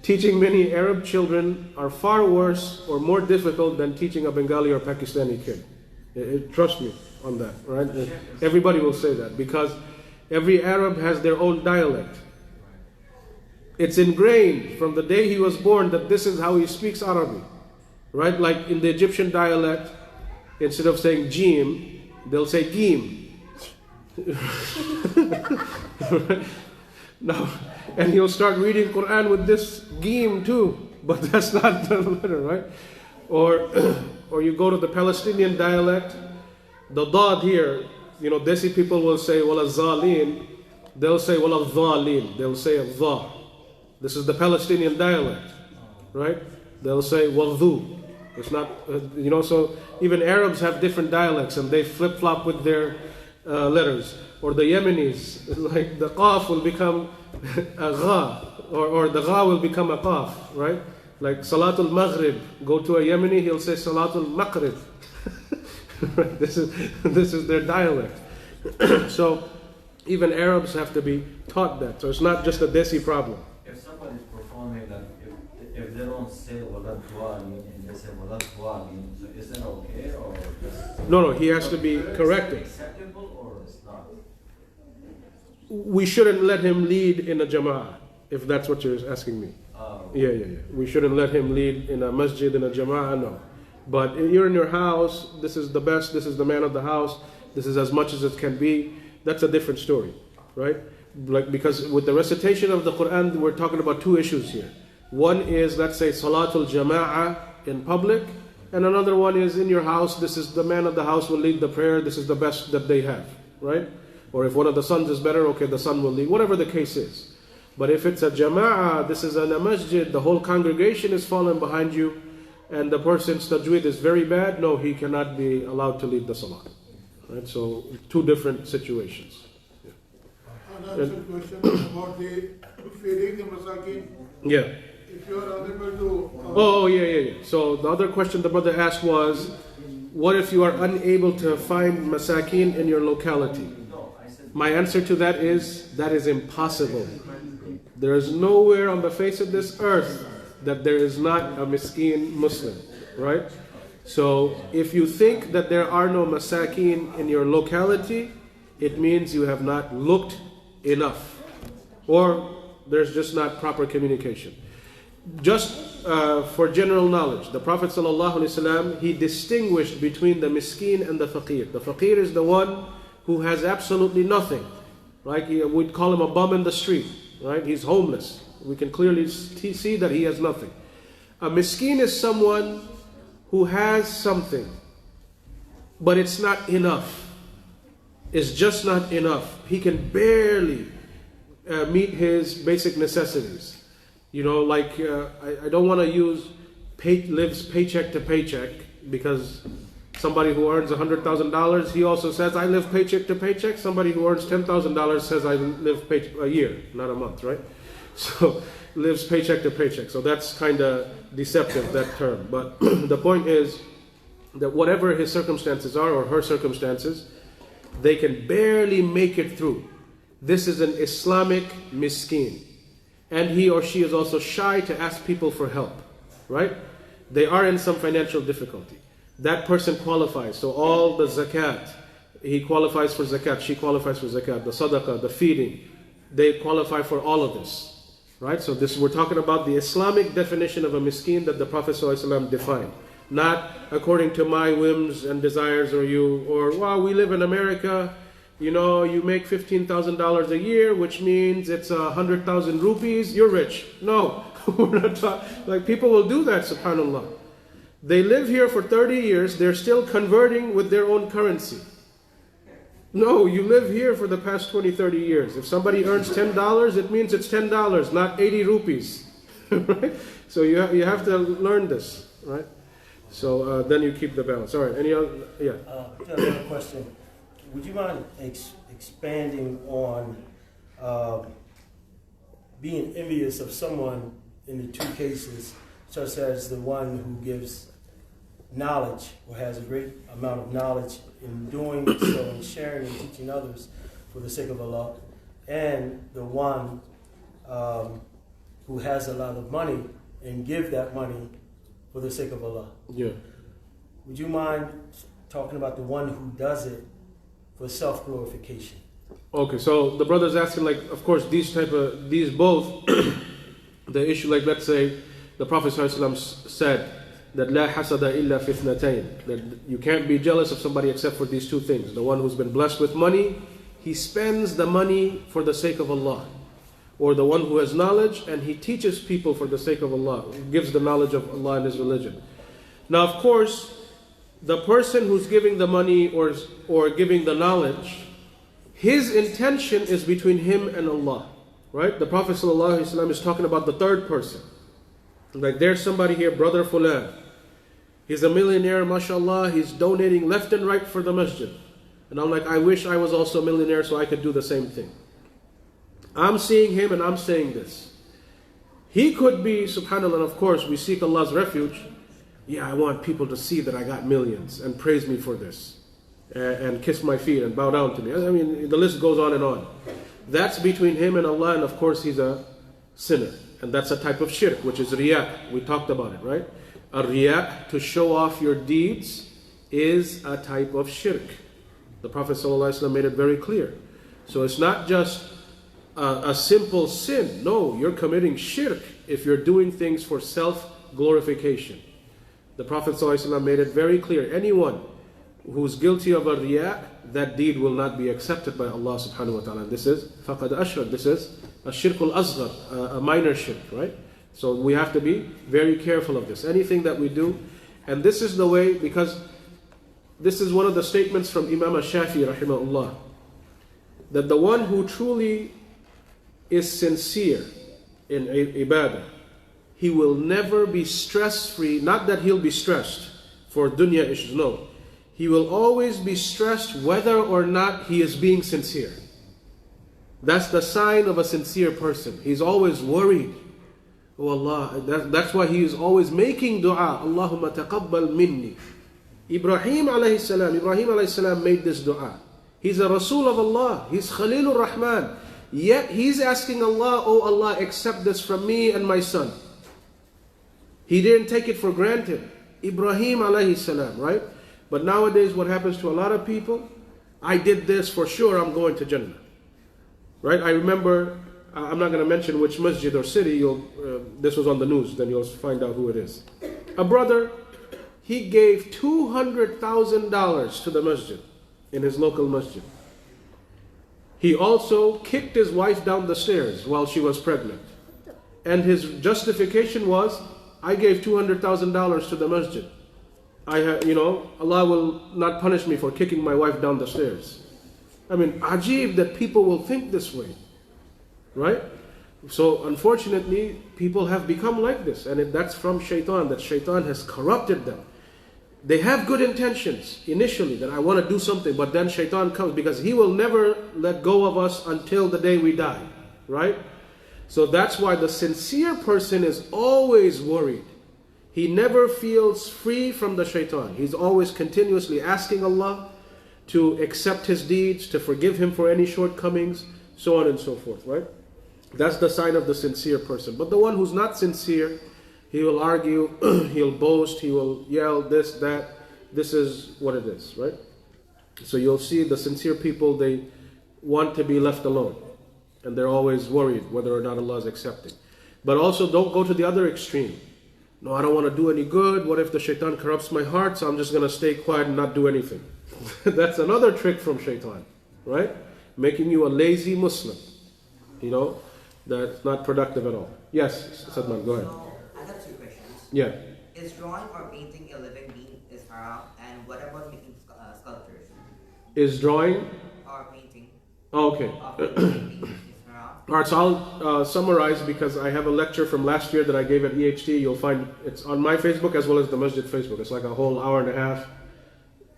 teaching many Arab children are far worse or more difficult than teaching a Bengali or Pakistani kid. Trust me on that, right? Everybody will say that because every Arab has their own dialect. It's ingrained from the day he was born that this is how he speaks Arabic, right? Like in the Egyptian dialect, instead of saying jim, they'll say gim. No, and he'll start reading Quran with this gim too, but that's not the letter, right? Or you go to the Palestinian dialect, the dad here, you know, Desi people will say wala zalin, they'll say wala dhalin, they'll say a dha. This is the Palestinian dialect, right? They'll say wadhu. It's not, you know, so even Arabs have different dialects and they flip-flop with their letters. Or the Yemenis, like the qaf will become a gha, or the gha will become a qaf, right? Like Salatul Maghrib, go to a Yemeni, he'll say Salatul Maghrib. Right? This is their dialect. So even Arabs have to be taught that. So it's not just a Desi problem. If somebody is performing that, if they don't say wala du'amin and they say wala du'amin, so is that okay or just... No, he has to be corrected. Acceptable or it's not? We shouldn't let him lead in a jama'ah, if that's what you're asking me. Yeah. We shouldn't let him lead in a masjid, in a jama'ah, no. But you're in your house, this is the best, this is the man of the house, this is as much as it can be, that's a different story, right? Like, because with the recitation of the Quran, we're talking about two issues here. One is, let's say, Salatul Jama'ah in public, and another one is in your house, this is the man of the house will lead the prayer, this is the best that they have, right? Or if one of the sons is better, okay, the son will lead, whatever the case is. But if it's a jama'ah, this is in a masjid, the whole congregation is falling behind you, and the person's tajweed is very bad, no, he cannot be allowed to lead the salah. Right? So, two different situations. Another question about the feeding the masakin. Yeah. If you are unable to... Yeah. So the other question the brother asked was, what if you are unable to find masakin in your locality? My answer to that is impossible. There is nowhere on the face of this earth that there is not a miskin Muslim, right? So if you think that there are no masakin in your locality, it means you have not looked enough, or there's just not proper communication. Just for general knowledge, the Prophet ﷺ, he distinguished between the miskin and the faqir. The faqir is the one who has absolutely nothing. Right? We'd call him a bum in the street. Right? He's homeless. We can clearly see that he has nothing. A miskin is someone who has something, but it's not enough. It's just not enough. He can barely meet his basic necessities. You know, like I don't want to use lives paycheck to paycheck, because somebody who earns $100,000, he also says, I live paycheck to paycheck. Somebody who earns $10,000 says, I live a year, not a month, right? So, lives paycheck to paycheck. So that's kind of deceptive, that term. But the point is that whatever his circumstances are, or her circumstances, they can barely make it through. This is an Islamic miskin. And he or she is also shy to ask people for help, right? They are in some financial difficulty. That person qualifies. So all the zakat, he qualifies for zakat, she qualifies for zakat, the sadaqah, the feeding, they qualify for all of this, right? So this, we're talking about the Islamic definition of a miskin that the Prophet ﷺ defined. Not according to my whims and desires, or you, or, wow, we live in America, you know, you make $15,000 a year, which means it's 100,000 rupees, you're rich. No, we're not talking, like, people will do that, subhanAllah. They live here for 30 years, they're still converting with their own currency. No, you live here for the past 20, 30 years. If somebody earns $10, it means it's $10, not 80 rupees. right? So you have to learn this, right? So then you keep the balance. All right. Any other? Yeah. Another question. Would you mind expanding on being envious of someone in the two cases, such as the one who gives knowledge or has a great amount of knowledge in doing so and sharing and teaching others for the sake of Allah, and the one who has a lot of money and give that money for the sake of Allah? Yeah. Would you mind talking about the one who does it for self-glorification? Okay, so the brother's asking, like, of course, these both, the issue, like, let's say, the Prophet ﷺ said that la hasada illa fitnatayn, that you can't be jealous of somebody except for these two things. The one who's been blessed with money, he spends the money for the sake of Allah. Or the one who has knowledge and he teaches people for the sake of Allah, gives the knowledge of Allah and His religion. Now, of course, the person who's giving the money or giving the knowledge, his intention is between him and Allah, right? The Prophet ﷺ is talking about the third person. Like, there's somebody here, brother Fulan. He's a millionaire, mashallah. He's donating left and right for the masjid. And I'm like, I wish I was also a millionaire so I could do the same thing. I'm seeing him and I'm saying this. He could be, subhanAllah, and of course, we seek Allah's refuge. Yeah, I want people to see that I got millions and praise me for this. And kiss my feet and bow down to me. I mean, the list goes on and on. That's between him and Allah, and of course he's a sinner. And that's a type of shirk, which is riya. We talked about it, right? A riya, to show off your deeds, is a type of shirk. The Prophet ﷺ made it very clear. So it's not just a simple sin. No, you're committing shirk if you're doing things for self-glorification. The Prophet ﷺ made it very clear. Anyone who's guilty of a riya, that deed will not be accepted by Allah subhanahu wa ta'ala. This is faqad ashrak. This is a shirkul asghar, a minor shirk, right? So we have to be very careful of this. Anything that we do, and this is the way, because this is one of the statements from Imam Shafi'i rahimahullah, that the one who truly is sincere in ibadah, he will never be stress-free. Not that he'll be stressed for dunya issues, no. He will always be stressed whether or not he is being sincere. That's the sign of a sincere person. He's always worried. Oh Allah, that's why he is always making dua. Allahumma taqabbal minni. Ibrahim alayhi salam made this dua. He's a Rasul of Allah. He's Khalilur Rahman. Yet he's asking Allah, oh Allah, accept this from me and my son. He didn't take it for granted. Ibrahim alayhi salam, right? But nowadays what happens to a lot of people, I did this for sure, I'm going to Jannah. Right? I remember, I'm not going to mention which masjid or city, this was on the news, then you'll find out who it is. A brother, he gave $200,000 to the masjid, in his local masjid. He also kicked his wife down the stairs while she was pregnant. And his justification was, I gave $200,000 to the masjid. Allah will not punish me for kicking my wife down the stairs. I mean, ajib that people will think this way, right? So unfortunately, people have become like this, and that's from shaitan, that shaitan has corrupted them. They have good intentions initially, that I want to do something, but then shaitan comes, because he will never let go of us until the day we die, right? So that's why the sincere person is always worried. He never feels free from the shaitan. He's always continuously asking Allah to accept his deeds, to forgive him for any shortcomings, so on and so forth, right? That's the sign of the sincere person. But the one who's not sincere, he will argue, he'll boast, he will yell, this, that. This is what it is, right? So you'll see the sincere people, they want to be left alone. And they're always worried whether or not Allah is accepting. But also don't go to the other extreme. No, I don't want to do any good. What if the shaitan corrupts my heart? So I'm just going to stay quiet and not do anything. That's another trick from shaitan, right? Making you a lazy Muslim. That's not productive at all. Yes, Sadman, go ahead. So, I have two questions. Yeah. Is drawing or painting a living being is haram? And what about making sculptures? Is drawing? Or painting? Oh, okay. Of a living being is haram? All right, so I'll summarize because I have a lecture from last year that I gave at EHT. You'll find it's on my Facebook as well as the Masjid Facebook. It's like a whole hour and a half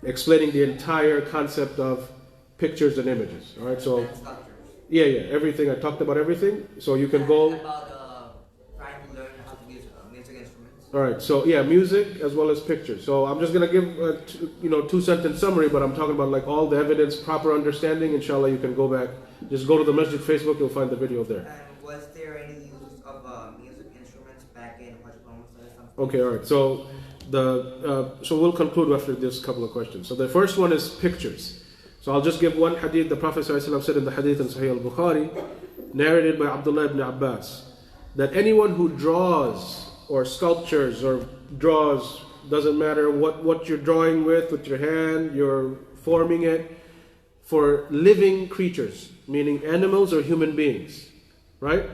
explaining the entire concept of pictures and images. All right, so And sculptures. yeah, everything. I talked about everything. So you can go. About trying to learn how to use music instruments. All right, so yeah, music as well as pictures. So I'm just gonna give a two-sentence summary, but I'm talking about like all the evidence, proper understanding. Inshallah, you can go back. Just go to the Masjid Facebook. You'll find the video there. And was there any use of music instruments back in Hajj or something? Okay, all right. So so we'll conclude after this couple of questions. So the first one is pictures. So I'll just give one hadith. The Prophet ﷺ said in the hadith in Sahih al-Bukhari, narrated by Abdullah ibn Abbas, that anyone who draws or sculptures or draws, doesn't matter what you're drawing with your hand, you're forming it for living creatures, meaning animals or human beings, right?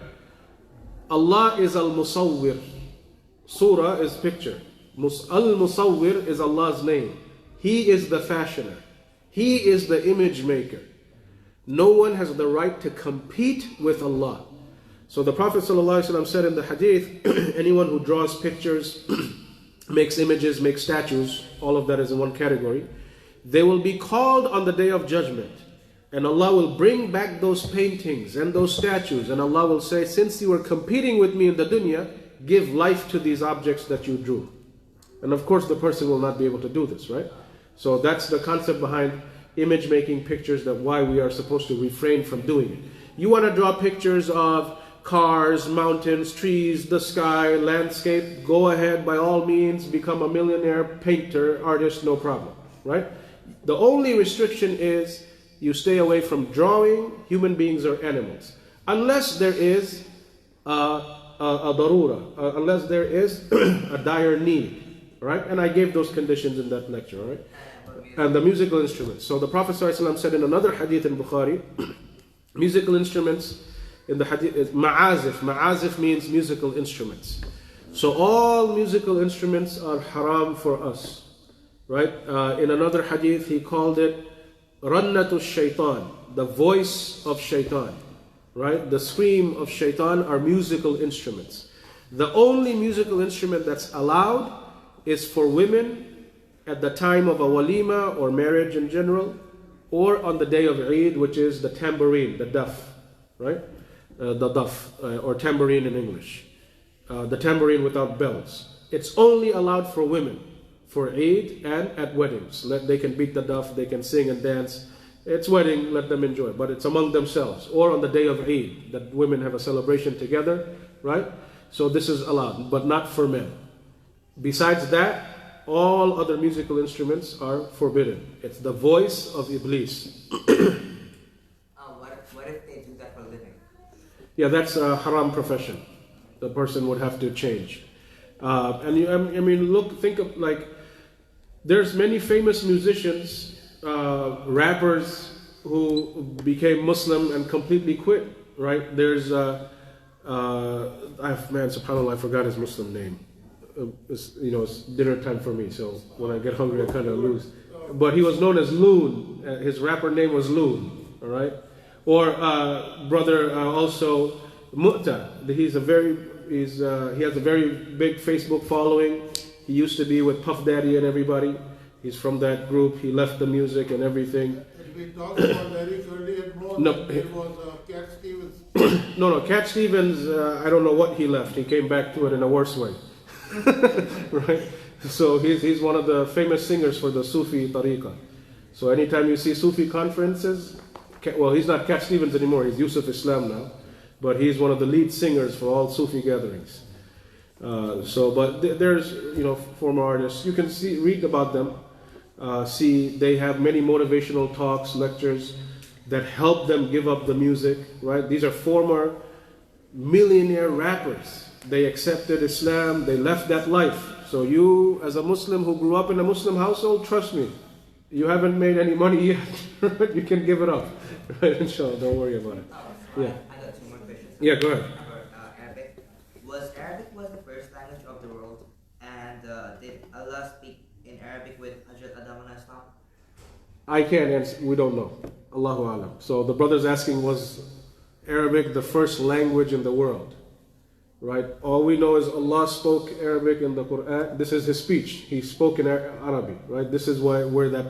Allah is al-Musawwir. Surah is picture. Al-Musawwir is Allah's name. He is the fashioner. He is the image maker. No one has the right to compete with Allah. So the Prophet ﷺ said in the hadith, anyone who draws pictures, makes images, makes statues, all of that is in one category, they will be called on the day of judgment. And Allah will bring back those paintings and those statues. And Allah will say, since you were competing with me in the dunya, give life to these objects that you drew. And of course the person will not be able to do this, right? So that's the concept behind image making pictures, that why we are supposed to refrain from doing it. You want to draw pictures of cars, mountains, trees, the sky, landscape, go ahead, by all means, become a millionaire painter, artist, no problem, right? The only restriction is you stay away from drawing human beings or animals, unless there is a darura, unless there is a dire need, right? And I gave those conditions in that lecture, right? And the musical instruments. So the Prophet ﷺ said in another hadith in Bukhari, musical instruments, in the hadith is ma'azif. Ma'azif means musical instruments. So all musical instruments are haram for us, right? In another hadith he called it rannatu shaitan, the voice of shaitan, right? The scream of shaitan are musical instruments. The only musical instrument that's allowed is for women at the time of a walima or marriage in general, or on the day of Eid, which is the tambourine, the duff, right? The duff, or tambourine in English. The tambourine without bells. It's only allowed for women, for Eid and at weddings. They can beat the duff, they can sing and dance. It's wedding, let them enjoy. But it's among themselves. Or on the day of Eid, that women have a celebration together, right? So this is allowed, but not for men. Besides that, all other musical instruments are forbidden. It's the voice of Iblis. What if they do that for a living? Yeah, that's a haram profession. The person would have to change. Think of like, there's many famous musicians, rappers who became Muslim and completely quit, right? There's, subhanAllah, I forgot his Muslim name. It's dinner time for me, so when I get hungry, I kind of lose. But he was known as Loon. His rapper name was Loon, all right? Or brother also Mu'ta. He has a very big Facebook following. He used to be with Puff Daddy and everybody. He's from that group. He left the music and everything. We talked about very early and more. No. There was Cat Stevens. No, Cat Stevens, I don't know what he left. He came back to it in a worse way. Right? So he's one of the famous singers for the Sufi tariqah. So anytime you see Sufi conferences, well, he's not Cat Stevens anymore, he's Yusuf Islam now, but he's one of the lead singers for all Sufi gatherings. But there's former artists. You can read about them. They have many motivational talks, lectures that help them give up the music. Right? These are former millionaire rappers. They accepted Islam. They left that life. So you, as a Muslim who grew up in a Muslim household, trust me, you haven't made any money yet. You can give it up. Right? Inshallah, don't worry about it. Yeah. I got two more questions. Yeah, go ahead. About Arabic. Arabic was the first language of the world, and did Allah speak in Arabic with Hazrat Adam and Islam? I can't answer. We don't know. Allahu Alam. So the brother's asking, was Arabic the first language in the world, right? All we know is Allah spoke Arabic in the Quran. This is His speech. He spoke in Arabic, right? This is where that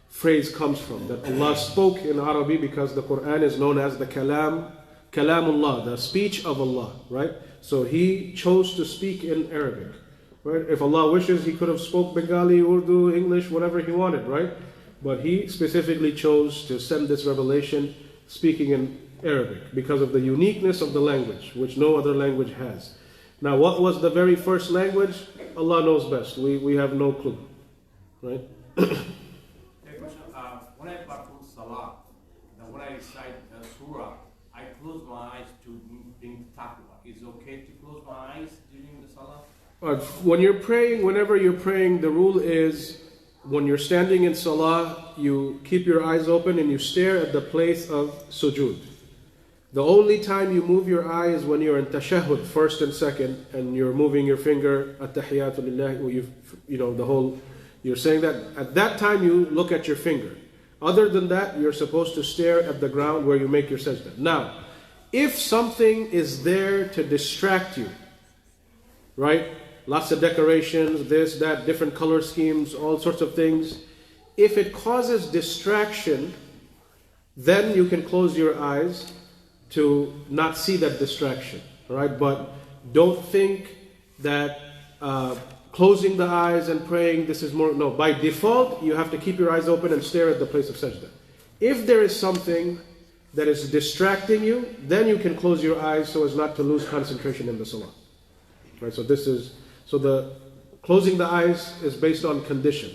phrase comes from, that Allah spoke in Arabic, because the Quran is known as the Kalamullah, the speech of Allah, right? So He chose to speak in Arabic, right? If Allah wishes, He could have spoke Bengali, Urdu, English, whatever He wanted, right? But He specifically chose to send this revelation speaking in Arabic because of the uniqueness of the language, which no other language has. Now, what was the very first language? Allah knows best. We have no clue, right? When I perform salah, when I recite the surah, I close my eyes to bring taqwa. Is it okay to close my eyes during the salah? When you're praying, whenever you're praying, the rule is when you're standing in salah, you keep your eyes open and you stare at the place of sujood. The only time you move your eye is when you're in tashahhud, first and second, and you're moving your finger, at-tahiyatu lillah, you're saying that. At that time you look at your finger. Other than that, you're supposed to stare at the ground where you make your sajda. Now, if something is there to distract you, right? Lots of decorations, this, that, different color schemes, all sorts of things. If it causes distraction, then you can close your eyes to not see that distraction, right? But don't think that closing the eyes and praying, this is more, no. By default, you have to keep your eyes open and stare at the place of sajda. If there is something that is distracting you, then you can close your eyes so as not to lose concentration in the salah. Right? So the closing the eyes is based on condition.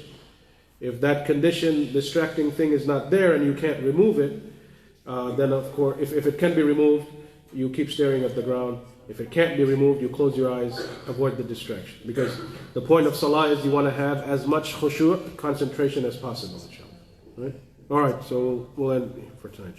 If that condition, distracting thing is not there and you can't remove it, then of course, if it can be removed, you keep staring at the ground. If it can't be removed, you close your eyes, avoid the distraction. Because the point of salah is you want to have as much khushu', concentration as possible, inshallah. Right? Alright, so we'll end for tonight.